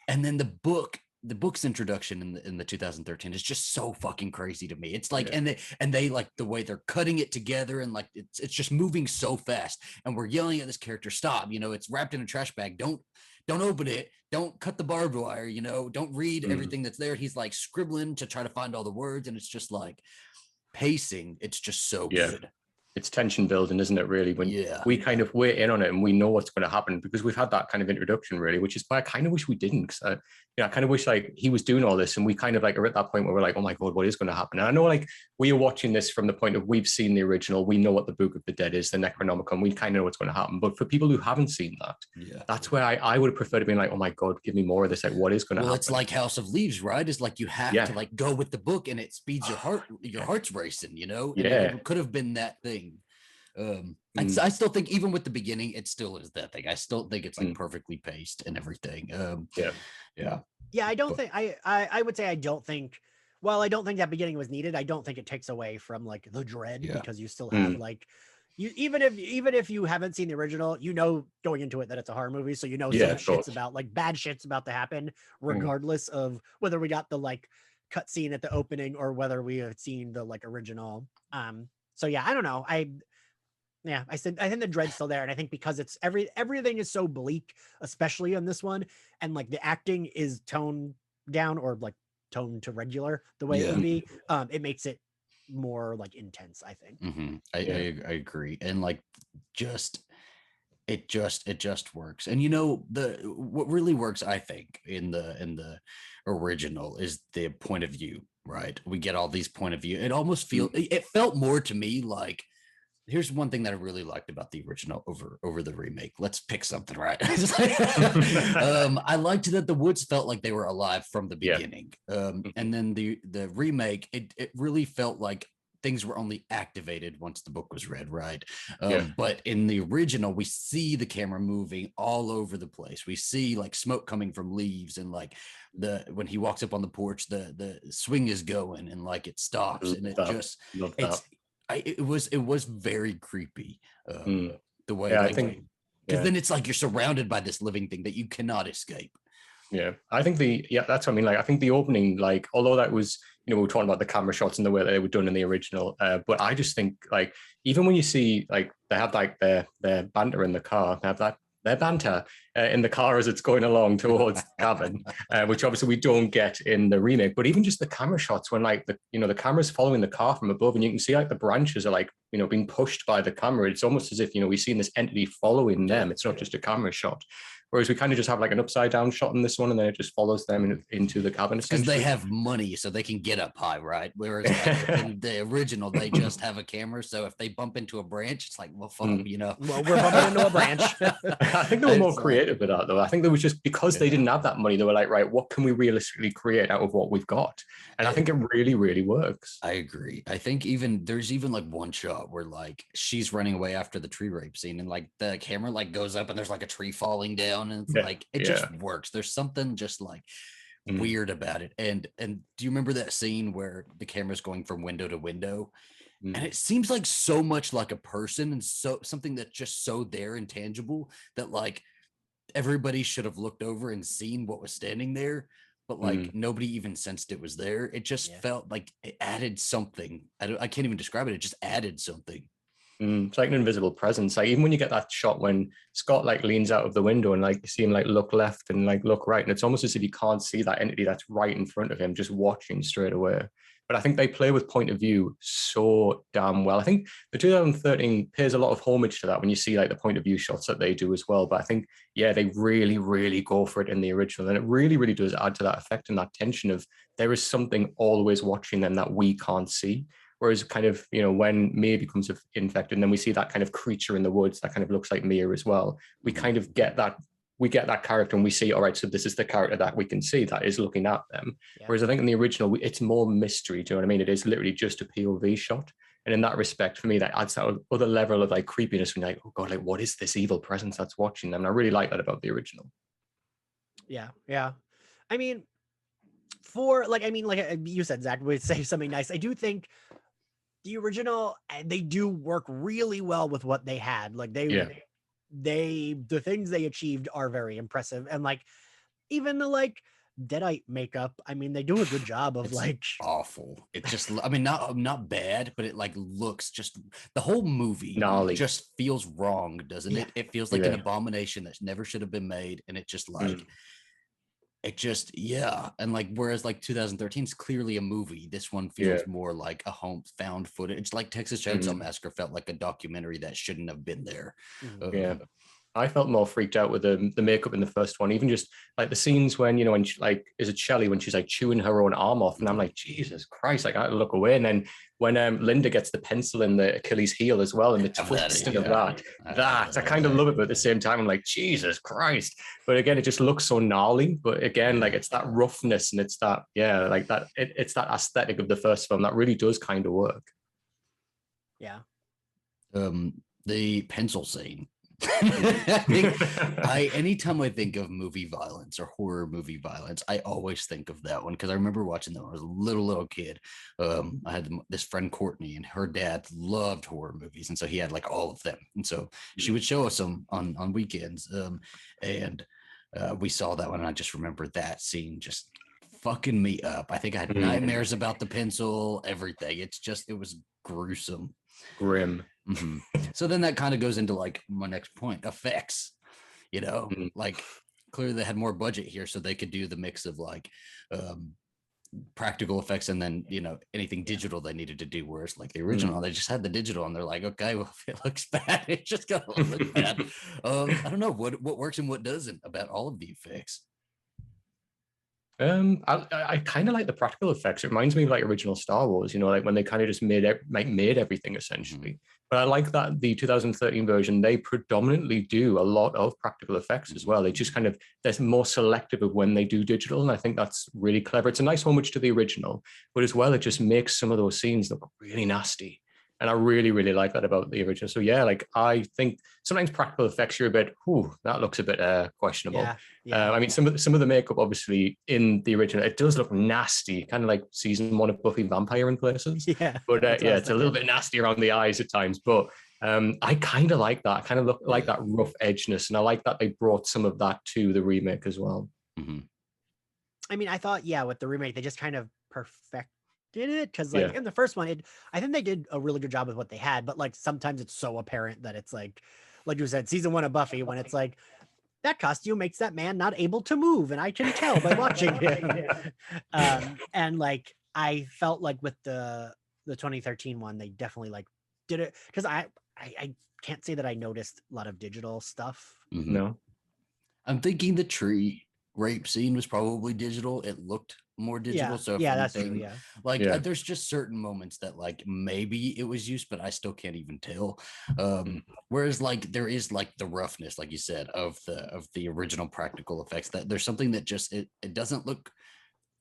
And then the book's introduction in the 2013 is just so fucking crazy to me. It's like, and they like the way they're cutting it together, and like it's just moving so fast, and we're yelling at this character, stop, it's wrapped in a trash bag, don't open it, don't cut the barbed wire, don't read everything that's there. He's like scribbling to try to find all the words, and it's just like pacing, it's just so good. it's tension building, isn't it, really, when we kind of weigh in on it and we know what's going to happen because we've had that kind of introduction, really, which is why I kind of wish we didn't, because I kind of wish like he was doing all this and we kind of like are at that point where we're like, oh my god, what is going to happen? And I know like we are watching this from the point of we've seen the original, we know what the Book of the Dead is, the Necronomicon, we kind of know what's going to happen. But for people who haven't seen that, that's where I would have preferred to be like, oh my god, give me more of this, like what is going to happen. Well, it's like House of Leaves, right? It's like you have to like go with the book and it speeds your heart's racing, you know. And it could have been that thing. I still think even with the beginning, it still is that thing. I still think it's like perfectly paced and everything. I don't think I would say I don't think that beginning was needed. I don't think it takes away from like the dread because you still have like you even if you haven't seen the original, you know going into it that it's a horror movie, so you know some shit's about like bad shit's about to happen, regardless of whether we got the like cut scene at the opening or whether we have seen the like original. So yeah, I don't know. I think the dread's still there, and I think because it's everything is so bleak, especially on this one, and like the acting is toned down or like toned to regular the way it would be. It makes it more like intense, I think. I agree, and like it just works. And you know what really works, I think, in the original is the point of view. Right, we get all these point of view. It almost it felt more to me like. Here's one thing that I really liked about the original over the remake. Let's pick something, right? I liked that the woods felt like they were alive from the beginning. And then the remake, it really felt like things were only activated once the book was read, right? But in the original, we see the camera moving all over the place. We see like smoke coming from leaves, and like when he walks up on the porch, the swing is going and like it stops, and it just it was very creepy the way I think because then it's like you're surrounded by this living thing that you cannot escape. I think that's what I mean. Like I think the opening, like although that was, we were talking about the camera shots and the way that they were done in the original, but I just think like even when you see like they have like their banter in the car, they have their banter in the car as it's going along towards the cabin, which obviously we don't get in the remake. But even just the camera shots when like the camera's following the car from above, and you can see like the branches are like being pushed by the camera. It's almost as if we've seen this entity following them. It's not just a camera shot. Whereas we kind of just have like an upside down shot in this one, and then it just follows them into the cabin. Because they have money, so they can get up high, right? Whereas like, in the original, they just have a camera. So if they bump into a branch, it's like, well, fuck, Well, we're bumping into a branch. I think they were more creative with that, though. I think there was just because they didn't have that money, they were like, right, what can we realistically create out of what we've got? And I think it really, really works. I agree. I think there's like one shot where like she's running away after the tree rape scene, and like the camera like goes up, and there's like a tree falling down. And it's like it just works. There's something just like weird about it. And do you remember that scene where the camera's going from window to window, and it seems like so much like a person, and so something that's just so there and tangible that like everybody should have looked over and seen what was standing there, but like nobody even sensed it was there. It just felt like it added something. I can't even describe it. It just added something. It's like an invisible presence. Like even when you get that shot when Scott like leans out of the window and like you see him like look left and like look right, and it's almost as if you can't see that entity that's right in front of him, just watching straight away. But I think they play with point of view so damn well. I think the 2013 pays a lot of homage to that when you see like the point of view shots that they do as well. But I think, they really, really go for it in the original. And it really, really does add to that effect and that tension of there is something always watching them that we can't see. Whereas kind of, when Mia becomes infected, and then we see that kind of creature in the woods that kind of looks like Mia as well, we kind of get that. We get that character and we see, all right, so this is the character that we can see that is looking at them. Whereas I think in the original, it's more mystery. Do you know what I mean? It is literally just a POV shot. And in that respect, for me, that adds that other level of like creepiness when you're like, oh God, like what is this evil presence that's watching them? And I really like that about the original. Yeah. I mean, like you said, Zach would say something nice. I do think the original, they do work really well with what they had. Like the things they achieved are very impressive. And like, even the like Deadite makeup, I mean, they do a good job of like awful. It just, I mean, not bad, but it like looks just, the whole movie just feels wrong, doesn't it? It feels like an abomination that never should have been made. And it just like, it just, yeah. And like, whereas like 2013 is clearly a movie, this one feels more like a home found footage. It's like Texas Chainsaw Massacre felt like a documentary that shouldn't have been there. Yeah. I felt more freaked out with the makeup in the first one, even just like the scenes when, you know, when she, like, is it Shelley when she's like chewing her own arm off, and I'm like, Jesus Christ, like I had to look away. And then when Linda gets the pencil in the Achilles heel as well, and the twisting of that I kind of love it, but at the same time I'm like, Jesus Christ. But again, it just looks so gnarly. But again, like it's that roughness, and it's that, like that it's that aesthetic of the first film that really does kind of work. Yeah. The pencil scene. Anytime I think of movie violence or horror movie violence, I always think of that one, because I remember watching that when I was a little kid. I had this friend Courtney, and her dad loved horror movies, and so he had like all of them, and so she would show us them on weekends. And we saw that one, and I just remember that scene just fucking me up. I think I had nightmares about the pencil, everything. It was gruesome, grim. So then that kind of goes into like my next point, effects. You know, like clearly they had more budget here, so they could do the mix of like practical effects and then, you know, anything digital they needed to do. Whereas like the original, they just had the digital, and they're like, okay, well, if it looks bad, it's just gonna look bad. I don't know what works and what doesn't about all of the effects. I kind of like the practical effects. It reminds me of like original Star Wars, you know, like when they kind of just made everything essentially. But I like that the 2013 version, they predominantly do a lot of practical effects as well. They just kind of, they're more selective of when they do digital, and I think that's really clever. It's a nice homage to the original, but as well, it just makes some of those scenes look really nasty. And I really, really like that about the original. So yeah, like I think sometimes practical effects, you're a bit, that looks a bit questionable. I mean, some of the makeup, obviously, in the original, it does look nasty, kind of like season 1 of Buffy Vampire in places. Yeah, but it's a little bit nasty around the eyes at times. But I kind of like that. I kind of look like that rough edgeness, and I like that they brought some of that to the remake as well. I mean, I thought, with the remake, they just kind of perfected it, because like in the first one, I think they did a really good job with what they had, but like sometimes it's so apparent that it's like you said, season 1 of Buffy, when it's like, that costume makes that man not able to move, and I can tell by watching him. And like I felt like with the 2013 one, they definitely like did it, because I can't say that I noticed a lot of digital stuff. No, I'm thinking the tree rape scene was probably digital. It looked more digital. So that's true. Yeah, like there's just certain moments that like maybe it was used, but I still can't even tell. Whereas like there is like the roughness, like you said, of the original practical effects, that there's something that just it doesn't look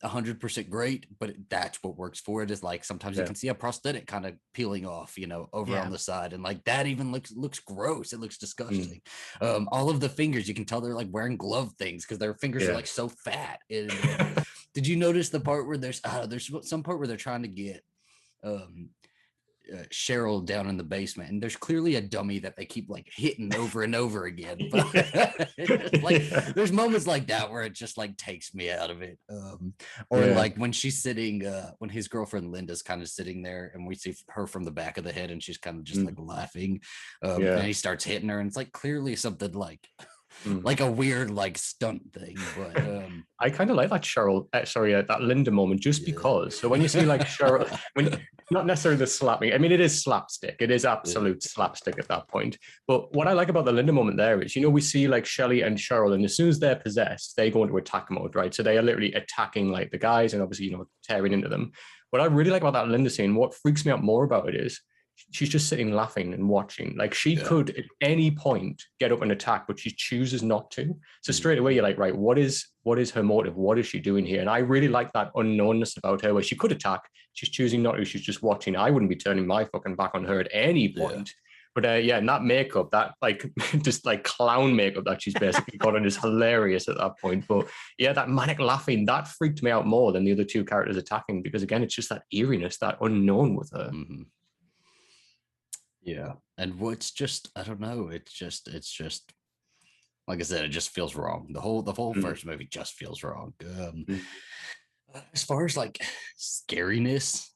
100% great, but that's what works for it. Is like sometimes you can see a prosthetic kind of peeling off, you know, over on the side, and like that even looks gross. It looks disgusting. All of the fingers, you can tell they're like wearing glove things because their fingers are like so fat. Did you notice the part where there's some part where they're trying to get Cheryl down in the basement, and there's clearly a dummy that they keep like hitting over and over again, but like there's moments like that where it just like takes me out of it. Like when she's sitting when his girlfriend Linda's kind of sitting there, and we see her from the back of the head, and she's kind of just like laughing, and he starts hitting her, and it's like clearly something like like a weird like stunt thing. But I kind of like that that Linda moment, just because. So when you see like Cheryl, when not necessarily the slapping, I mean, it is slapstick. It is absolute slapstick at that point. But what I like about the Linda moment there is, you know, we see like Shelley and Cheryl, and as soon as they're possessed, they go into attack mode, right? So they are literally attacking like the guys, and obviously, you know, tearing into them. What I really like about that Linda scene, what freaks me out more about it is, she's just sitting laughing and watching. Like she could at any point get up and attack, but she chooses not to. So straight away you're like, right, what is her motive? What is she doing here? And I really like that unknownness about her, where she could attack, she's choosing not to. She's just watching. I wouldn't be turning my fucking back on her at any point. But and that makeup, that like just like clown makeup that she's basically got on is hilarious at that point. But yeah, that manic laughing, that freaked me out more than the other two characters attacking, because again, it's just that eeriness, that unknown with her. Yeah, and what's just, I don't know, it's just like I said, it just feels wrong. The whole first movie just feels wrong. As far as like scariness,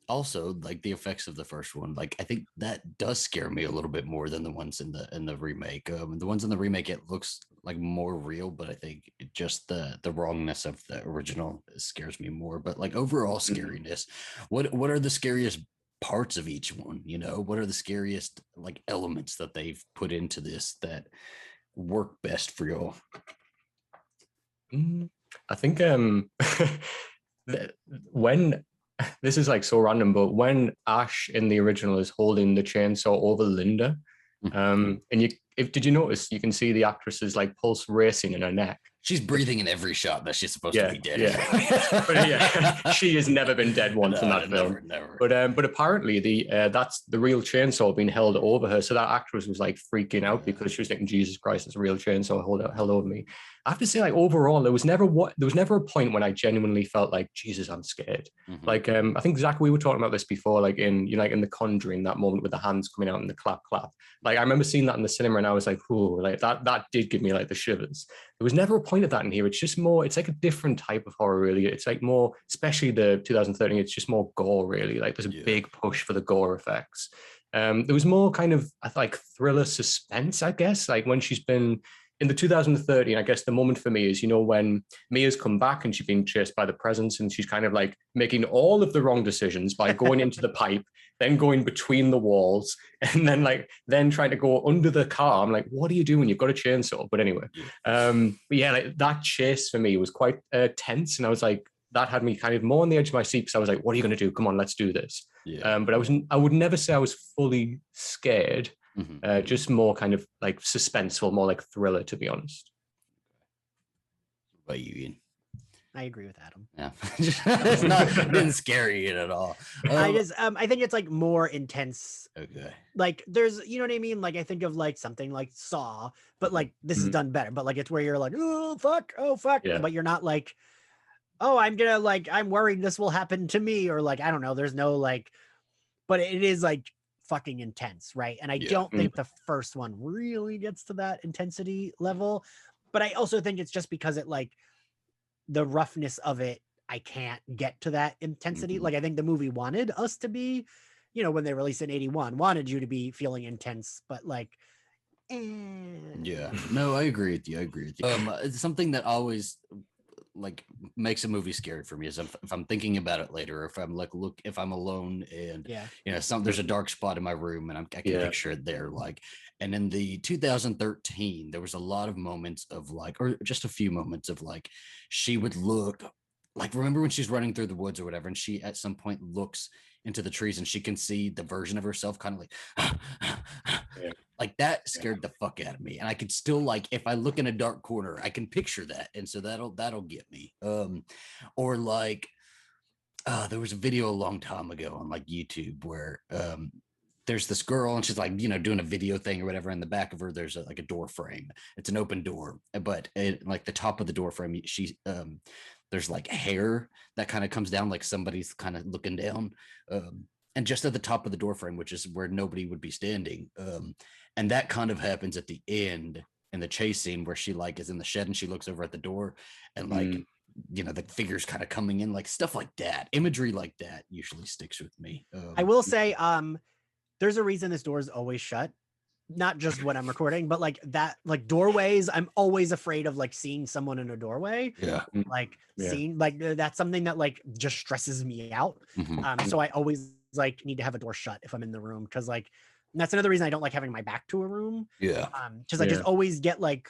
also like the effects of the first one, like I think that does scare me a little bit more than the ones in the remake. The ones in the remake, it looks like more real, but I think just the wrongness of the original scares me more. But like overall scariness, what are the scariest parts of each one? You know, what are the scariest like elements that they've put into this that work best for y'all? I think when this is like so random, but when Ash in the original is holding the chainsaw over Linda, and did you notice you can see the actress's like pulse racing in her neck? She's breathing in every shot that she's supposed to be dead. Yeah, she has never been dead once in that film. Never. But apparently that's the real chainsaw being held over her. So that actress was like freaking out because she was thinking, Jesus Christ, it's a real chainsaw held over me. I have to say, like overall, there was never a point when I genuinely felt like, Jesus, I'm scared. Like I think Zach, we were talking about this before, like in like in The Conjuring, that moment with the hands coming out and the clap. Like I remember seeing that in the cinema and I was like, oh, like that did give me like the shivers. There was never a point of that in here. It's just more, it's like a different type of horror, really. It's like more, especially the 2013, it's just more gore, really. Like there's a big push for the gore effects. There was more kind of like thriller suspense, I guess, like when she's been in the 2013, I guess the moment for me is, you know, when Mia's come back and she's being chased by the presence and she's kind of like making all of the wrong decisions by going into the pipe, then going between the walls, and then trying to go under the car. I'm like, what are you doing? You've got a chainsaw. But anyway, but yeah, like that chase for me was quite tense. And I was like, that had me kind of more on the edge of my seat because I was like, what are you going to do? Come on, let's do this. But I would never say I was fully scared. Just more kind of like suspenseful, more like thriller, to be honest. What about you, Ian? I agree with Adam. Yeah, it's not been scary at all. I think it's like more intense. Okay. Like there's, you know what I mean? Like I think of like something like Saw, but like this is done better. But like it's where you're like, oh fuck, yeah. But you're not like, oh, I'm worried this will happen to me, or like I don't know. There's no like, but it is like fucking intense, right? And I don't think the first one really gets to that intensity level, but I also think it's just because it like the roughness of it, I can't get to that intensity. Like I think the movie wanted us to be, you know, when they released in 81, wanted you to be feeling intense, but like yeah, no, I agree with you. It's something that always like makes a movie scary for me is if I'm thinking about it later, or if I'm like, if I'm alone and you know, there's a dark spot in my room and I can picture it there. Like, and in the 2013, there was a lot of moments of like, or just a few moments of like, she would look like, remember when she's running through the woods or whatever, and she at some point looks into the trees and she can see the version of herself kind of like like that scared the fuck out of me. And I could still like, if I look in a dark corner, I can picture that, and so that'll get me. Or like there was a video a long time ago on like YouTube where there's this girl and she's like, you know, doing a video thing or whatever. In the back of her there's like a door frame. It's an open door, but like the top of the door frame, there's like hair that kind of comes down, like somebody's kind of looking down, and just at the top of the door frame, which is where nobody would be standing, and that kind of happens at the end in the chase scene where she like is in the shed and she looks over at the door and like you know, the figures kind of coming in, like stuff like that. Imagery like that usually sticks with me. I will say there's a reason this door is always shut, not just when I'm recording, but like that, like doorways, I'm always afraid of like seeing someone in a doorway. Seeing like that's something that like just stresses me out. So I always like need to have a door shut if I'm in the room, because like that's another reason I don't like having my back to a room. Because I just always get like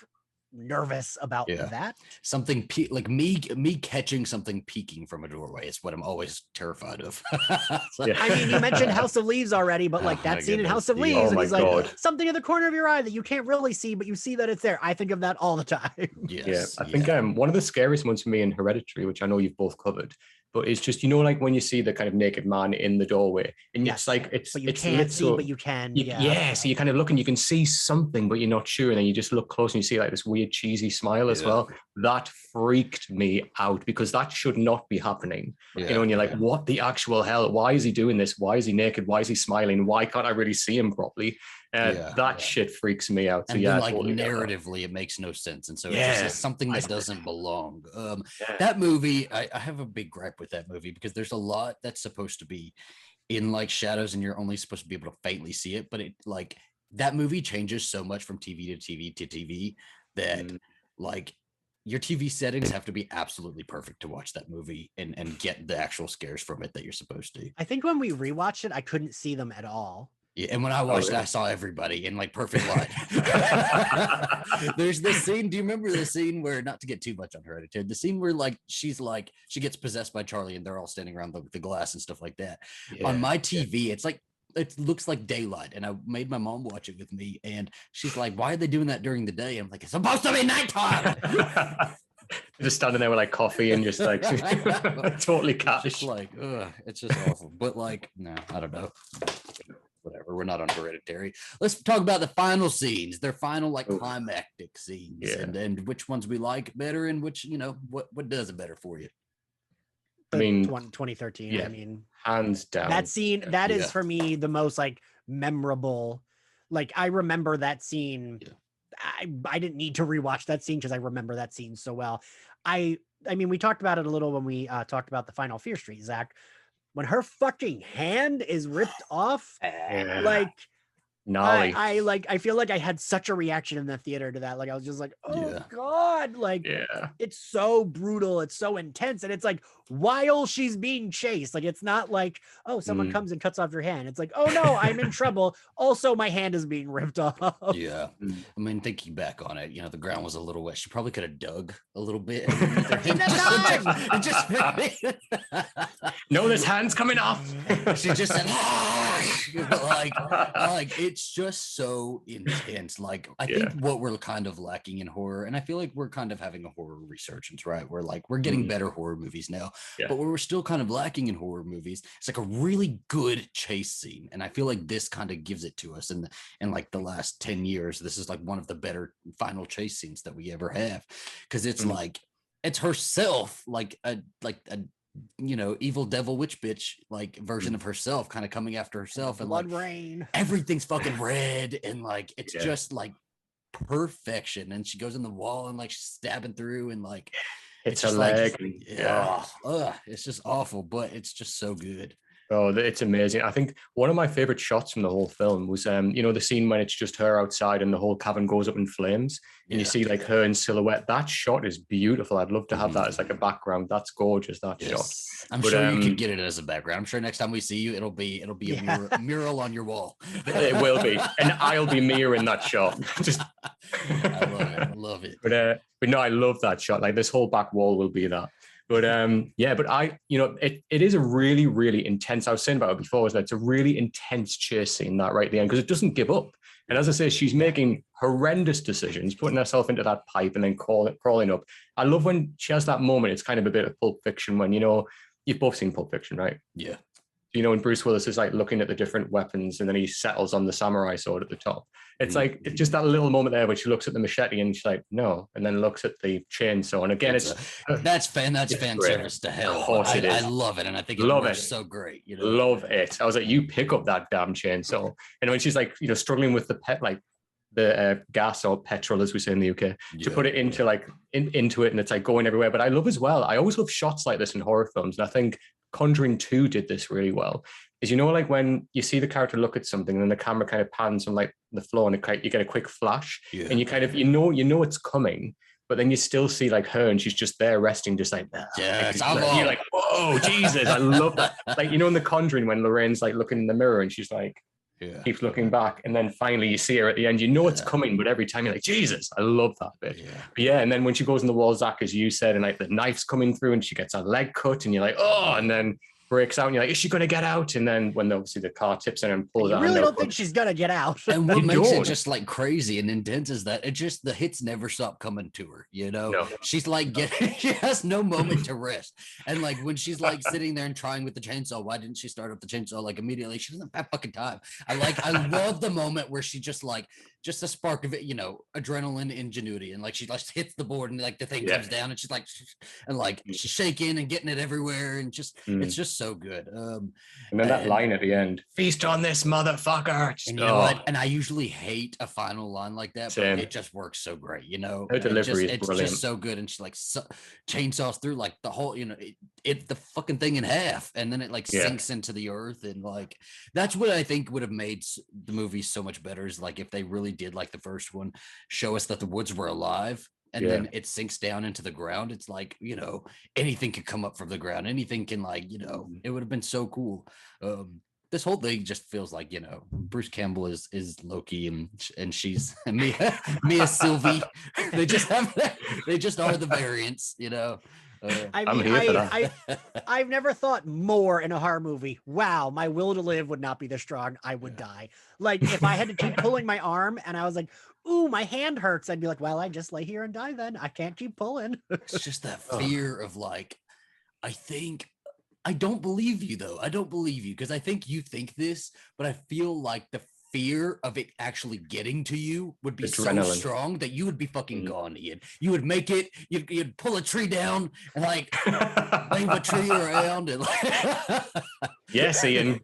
nervous about that. Something like me catching something peeking from a doorway is what I'm always terrified of. I mean, you mentioned House of Leaves already, but like that scene in House of Leaves, and he's like something in the corner of your eye that you can't really see, but you see that it's there. I think of that all the time. I think one of the scariest ones for me in Hereditary, which I know you've both covered, but it's just, you know, like when you see the kind of naked man in the doorway, and it's like but you can't see, but you can. So you kind of look and you can see something, but you're not sure, and then you just look close and you see like this weird cheesy smile as well. That freaked me out, because that should not be happening. You know, and you're like, what the actual hell? Why is he doing this? Why is he naked? Why is he smiling? Why can't I really see him properly? That shit freaks me out. So and then, like totally narratively, it makes no sense, and so it's just something that doesn't belong. That movie, I have a big gripe with that movie, because there's a lot that's supposed to be in like shadows and you're only supposed to be able to faintly see it, but it like that movie changes so much from TV to TV to TV that like your TV settings have to be absolutely perfect to watch that movie and get the actual scares from it that you're supposed to. I think when we rewatched it, I couldn't see them at all. Yeah, and when I watched it, I saw everybody in like perfect light. There's this scene. Do you remember the scene where, not to get too much on Hereditary, the scene where like she gets possessed by Charlie and they're all standing around the glass and stuff like that. Yeah, on my TV, it's like, it looks like daylight, and I made my mom watch it with me, and she's like, "Why are they doing that during the day?" I'm like, "It's supposed to be nighttime." Just standing there with like coffee and just like totally cash. It's just like, it's just awful. But like, no, I don't know. Whatever, we're not on Hereditary. Let's talk about the final scenes, their final like climactic scenes, and which ones we like better, and which, you know, what does it better for you. I mean, 2013. I mean, hands down. That scene, that is for me the most like memorable. Like, I remember that scene. I didn't need to rewatch that scene because I remember that scene so well. I mean, we talked about it a little when we talked about the final Fear Street, Zach. When her fucking hand is ripped off, like, gnarly. I feel like I had such a reaction in the theater to that. Like, I was just like, oh God, like, it's so brutal, it's so intense, and it's like while she's being chased, like, it's not like, oh, someone comes and cuts off your hand. It's like, oh no, I'm in trouble. Also, my hand is being ripped off. Yeah, I mean, thinking back on it, you know, the ground was a little wet. She probably could have dug a little bit. No, this hand's coming off. She just said, like it's just so intense. Like, I think what we're kind of lacking in horror, and I feel like we're kind of having a horror resurgence, right? We're getting better horror movies now, but what we're still kind of lacking in horror movies, it's like a really good chase scene, and I feel like this kind of gives it to us. In like the last 10 years, this is like one of the better final chase scenes that we ever have, because it's like, it's herself, like a you know, evil devil witch bitch like version of herself, kind of coming after herself, and blood like rain, everything's fucking red, and like it's just like perfection. And she goes in the wall and like stabbing through, and like it's a leg. It's just awful, but it's just so good. Oh, it's amazing. I think one of my favorite shots from the whole film was, you know, the scene when it's just her outside and the whole cavern goes up in flames, and you see like her in silhouette. That shot is beautiful. I'd love to have that as like a background. That's gorgeous, that shot. I'm sure you could get it as a background. I'm sure next time we see you, it'll be a mural on your wall. It will be, and I'll be mirroring that shot. Just I love it. But no, I love that shot. Like, this whole back wall will be that. But but I, you know, it is a really, really intense. I was saying about it before, was that it's a really intense chase scene, that right at the end, because it doesn't give up. And as I say, she's making horrendous decisions, putting herself into that pipe and then crawling up. I love when she has that moment. It's kind of a bit of Pulp Fiction, when, you know, you've both seen Pulp Fiction, right? Yeah. You know, when Bruce Willis is like looking at the different weapons and then he settles on the samurai sword at the top. It's like, it's just that little moment there where she looks at the machete and she's like, no, and then looks at the chainsaw. And again, that's fan service to hell. Of course it is. I love it, and I think it works so great. You know, love it. I was like, you pick up that damn chainsaw. And when she's like, you know, struggling with the the gas or petrol, as we say in the UK, to put it into like into it, and it's like going everywhere. But I love as well, I always love shots like this in horror films, and I think Conjuring 2 did this really well. Is, you know, like when you see the character look at something and then the camera kind of pans from like the floor, and you get a quick flash, and you kind of, you know it's coming, but then you still see like her, and she's just there resting, just like, you're like, whoa, Jesus, I love that. Like, you know, in The Conjuring, when Lorraine's like looking in the mirror and she's like, keeps looking back, and then finally you see her at the end, you know it's coming, but every time you're like, Jesus, I love that bit. And then when she goes in the wall, Zach, as you said, and like the knife's coming through and she gets her leg cut, and you're like, oh, and then breaks out, and you're like, is she gonna get out? And then when obviously the car tips in and pulls out, I really don't think she's gonna get out. And what makes it just like crazy and intense is that it just, the hits never stop coming to her, you know. She's like she has no moment to rest. And like when she's like sitting there and trying with the chainsaw, why didn't she start up the chainsaw like immediately? She doesn't have fucking time. I love the moment where she just like, just a spark of it, you know, adrenaline, ingenuity, and like she like hits the board and like the thing comes down, and she's like, and like she's shaking and getting it everywhere, and just it's just so good. And then that line at the end, feast on this motherfucker. And you know what? And I usually hate a final line like that, Same. but it just works so great, you know. Her delivery is it's brilliant. just so good, and she like chainsaws through like the whole, you know, it the fucking thing in half, and then it like sinks into the earth, and like that's what I think would have made the movie so much better. Is like if they really did like the first one, show us that the woods were alive. And then it sinks down into the ground. It's like, you know, anything can come up from the ground. Anything can, like, you know, it would have been so cool. This whole thing just feels like, you know, Bruce Campbell is Loki, and she's Mia Sylvie. They just are the variants, you know. I mean, I've never thought more in a horror movie. Wow, my will to live would not be this strong. I would die. Like if I had to keep pulling my arm and I was like, ooh, my hand hurts, I'd be like, well, I just lay here and die then. I can't keep pulling. It's just that fear of like, I don't believe you though. I don't believe you because I think you think this, but I feel like the fear of it actually getting to you would be adrenaline so strong that you would be fucking gone, Ian. You would make it. You'd pull a tree down and like wave a tree around and like. Yes, Ian.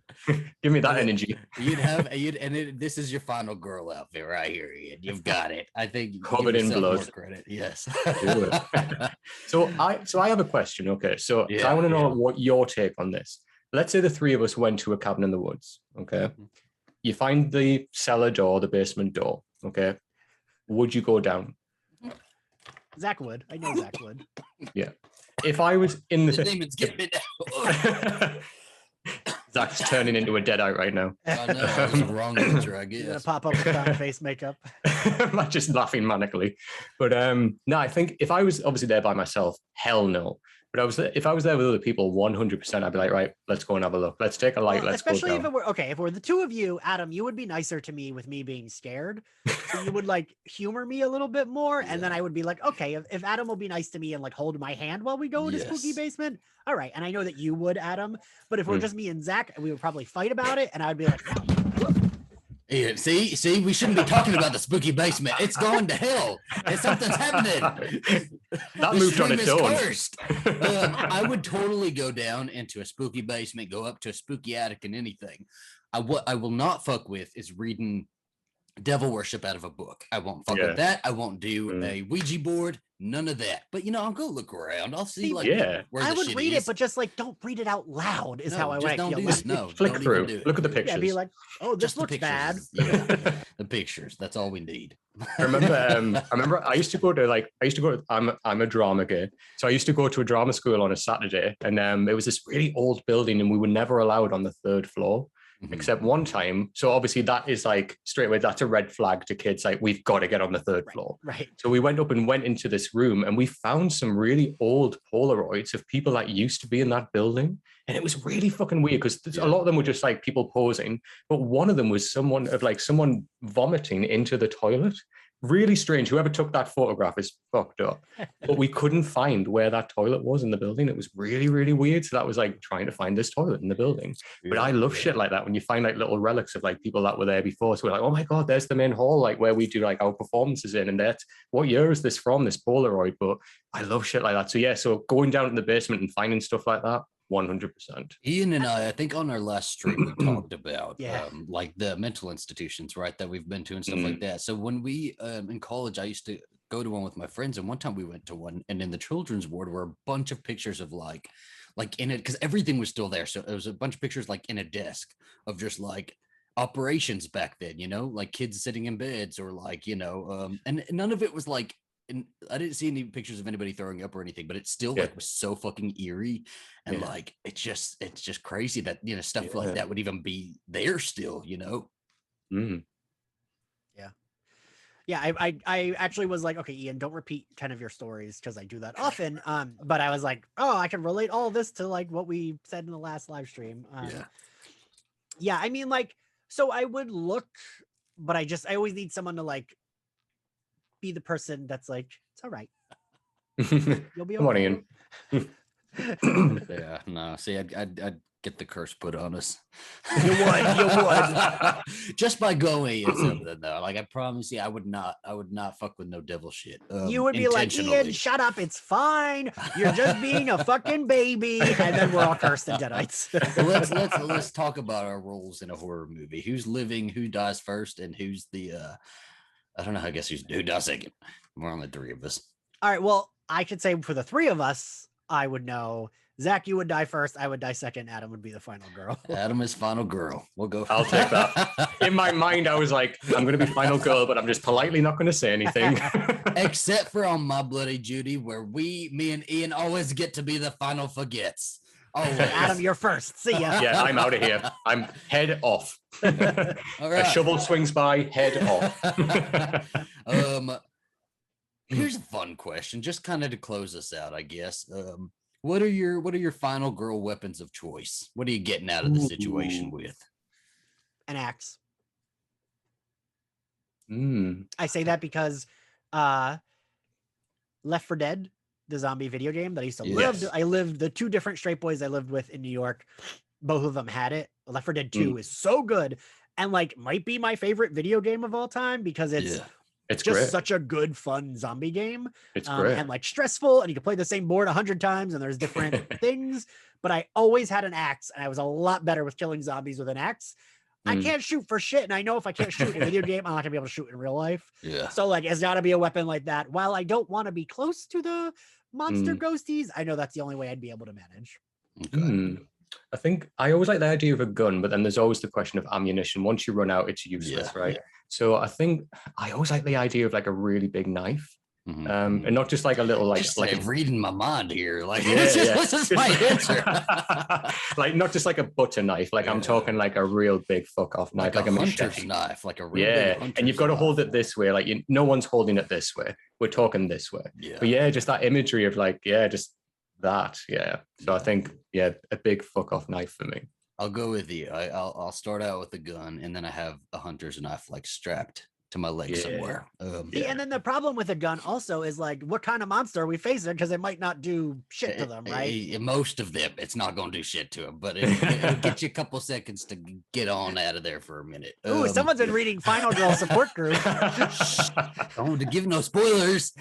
Give me that energy. This is your final girl outfit right here, Ian. You've got it. I think covered in blood. Credit. Yes. So I have a question. Okay, so I want to know what your take on this. Let's say the three of us went to a cabin in the woods. Okay. Mm-hmm. You find the cellar door, the basement door. Okay. Would you go down? Zach would. I know Zach would. Yeah. If I was in the demons get me down. Zach's turning into a deadite right now. I know. That was the wrong answer, I guess. He's gonna pop up with on face makeup. I'm just laughing manically. But no, I think if I was obviously there by myself, hell no. But if I was there with other people, 100%, I'd be like, right, let's go and have a look. Let's take a light. Let's go. Especially if it were if it were the two of you, Adam, you would be nicer to me with me being scared. So you would like humor me a little bit more, and then I would be like, okay, if Adam will be nice to me and like hold my hand while we go into spooky basement, all right. And I know that you would, Adam. But if it were just me and Zach, we would probably fight about it, and I'd be like. Yeah, see, we shouldn't be talking about the spooky basement. It's going to hell. And something's happening. That moved on its own. I would totally go down into a spooky basement, go up to a spooky attic and anything. What I will not fuck with is reading devil worship out of a book. I won't fuck with that. I won't do a Ouija board. None of that. But I'll go look around. I'll see where I would read it, but just like don't read it out loud is how I went. Don't do this. No, flick through. Look at the pictures. Yeah, be like, oh, this looks bad. Yeah, the pictures. That's all we need. I remember I used to go to I'm a drama kid. So I used to go to a drama school on a Saturday, and it was this really old building, and we were never allowed on the third floor. Mm-hmm. Except one time. So obviously that is like straight away, that's a red flag to kids. Like we've got to get on the third floor. Right. So we went into this room and we found some really old Polaroids of people that used to be in that building. And it was really fucking weird because a lot of them were just like people posing. But one of them was someone vomiting into the toilet. Really strange. Whoever took that photograph is fucked up. But we couldn't find where that toilet was in the building. It was really, really weird. So that was like trying to find this toilet in the building. But I love shit like that when you find like little relics of like people that were there before. So we're like, oh my God, there's the main hall, like where we do like our performances in. And that's what year is this from, this Polaroid? But I love shit like that. So yeah, so going down in the basement and finding stuff like that, 100%. Ian and I think on our last stream we talked about like the mental institutions, right, that we've been to and stuff like that. So when we in college, I used to go to one with my friends, and one time we went to one, and in the children's ward were a bunch of pictures of like in it, because everything was still there. So it was a bunch of pictures like in a desk of just like operations back then, like kids sitting in beds or like, and none of it was like. And I didn't see any pictures of anybody throwing up or anything, but it still like was so fucking eerie, and like it's just crazy that stuff like that would even be there still, Mm. Yeah, I actually was like, okay, Ian, don't repeat 10 of your stories because I do that often. But I was like, oh, I can relate all this to like what we said in the last live stream. Yeah, I mean, like, so I would look, but I always need someone to like be the person that's like, it's all right. You'll be okay. Yeah, no. See, I'd get the curse put on us. You would. Just by going or something though. Like I promise you, I would not fuck with no devil shit. You would be like, Ian, shut up, it's fine. You're just being a fucking baby. And then we're all cursed and deadites. let's talk about our roles in a horror movie. Who's living, who dies first, and who's the I don't know, I guess who dies second. We're on the three of us. All right, well, I should say for the three of us, I would know. Zach, you would die first. I would die second. Adam would be the final girl. Adam is final girl. We'll go. I'll take that. In my mind, I was like, I'm going to be final girl, but I'm just politely not going to say anything. Except for on My Bloody Judy, where me and Ian always get to be the final forgets. Always. Adam, you're first. See ya. Yeah, I'm out of here. I'm head off. All right. A shovel swings by, head off. Here's a fun question, just kind of to close us out, I guess. What are your final girl weapons of choice? What are you getting out of the situation with? An axe. Mm. I say that because Left 4 Dead, the zombie video game that I used to love. I lived the two different straight boys I lived with in New York. Both of them had it. Left 4 Dead 2 is so good and like might be my favorite video game of all time because it's just great. Such a good, fun zombie game. It's great. And like stressful, and you can play the same board 100 times, and there's different things. But I always had an axe, and I was a lot better with killing zombies with an axe. I can't shoot for shit, and I know if I can't shoot in a video game, I'm not gonna be able to shoot in real life. Yeah. So like, it's got to be a weapon like that. While I don't want to be close to the monster ghosties, I know that's the only way I'd be able to manage. Okay. I think I always like the idea of a gun, but then there's always the question of ammunition. Once you run out, it's useless, right? Yeah. So I think I always like the idea of like a really big knife. And not just like a little like just like reading my mind here. Like this is my answer. Like not just like a butter knife. Like I'm talking like a real big fuck off knife, like a hunter's knife, like a real big and you've got to hold it this way. Like no one's holding it this way. We're talking this way. Yeah. But just that imagery of like just that. Yeah. So I think a big fuck off knife for me. I'll go with you. I'll start out with a gun, and then I have a hunter's knife like strapped to my leg somewhere. And then the problem with a gun also is like, what kind of monster are we facing? Because it might not do shit to them, right? Most of them, it's not going to do shit to them, but it'll get you a couple seconds to get on out of there for a minute. Ooh, someone's been reading Final Girl Support Group. Don't to give no spoilers.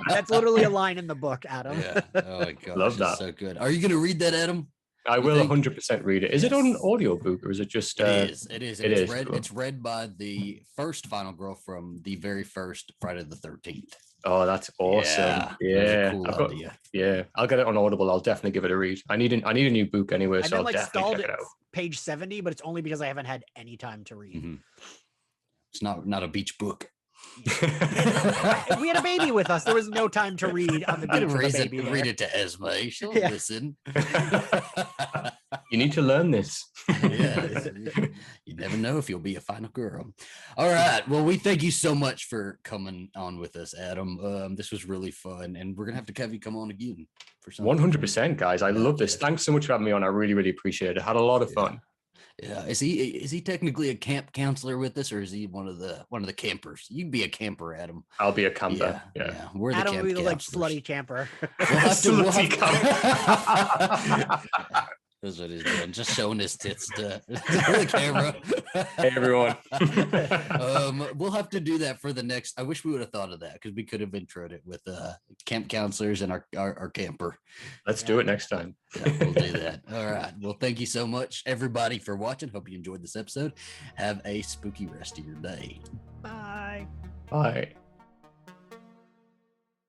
That's literally a line in the book, Adam. Yeah. Oh my god, love that. So good. Are you going to read that, Adam? I will 100% read it. Is it on audiobook or is it just? It is. Cool. It's read by the first final girl from the very first Friday the 13th. Oh, that's awesome! Yeah, cool idea. I'll get it on Audible. I'll definitely give it a read. I need a new book anyway, so I'll definitely check it out. Page 70, but it's only because I haven't had any time to read. It's not a beach book. We had a baby with us. There was no time to read on the beach. Read it to Esme. She'll listen. You need to learn this. You never know if you'll be a final girl. All right. Well, we thank you so much for coming on with us, Adam. This was really fun, and we're gonna have to have you come on again for some. 100%, guys. I love this. Thanks so much for having me on. I really, really appreciate it. I had a lot of fun. Yeah, is he technically a camp counselor with us, or is he one of the campers? You can be a camper, Adam. I'll be a camper. Yeah. We're the Adam camp will be the like counselors. slutty camper. That's what he's doing, just showing his tits to the camera. Hey, everyone. We'll have to do that for the next. I wish we would have thought of that because we could have introed it with camp counselors and our camper. Let's do it next time. Yeah, we'll do that. All right. Well, thank you so much, everybody, for watching. Hope you enjoyed this episode. Have a spooky rest of your day. Bye. Bye.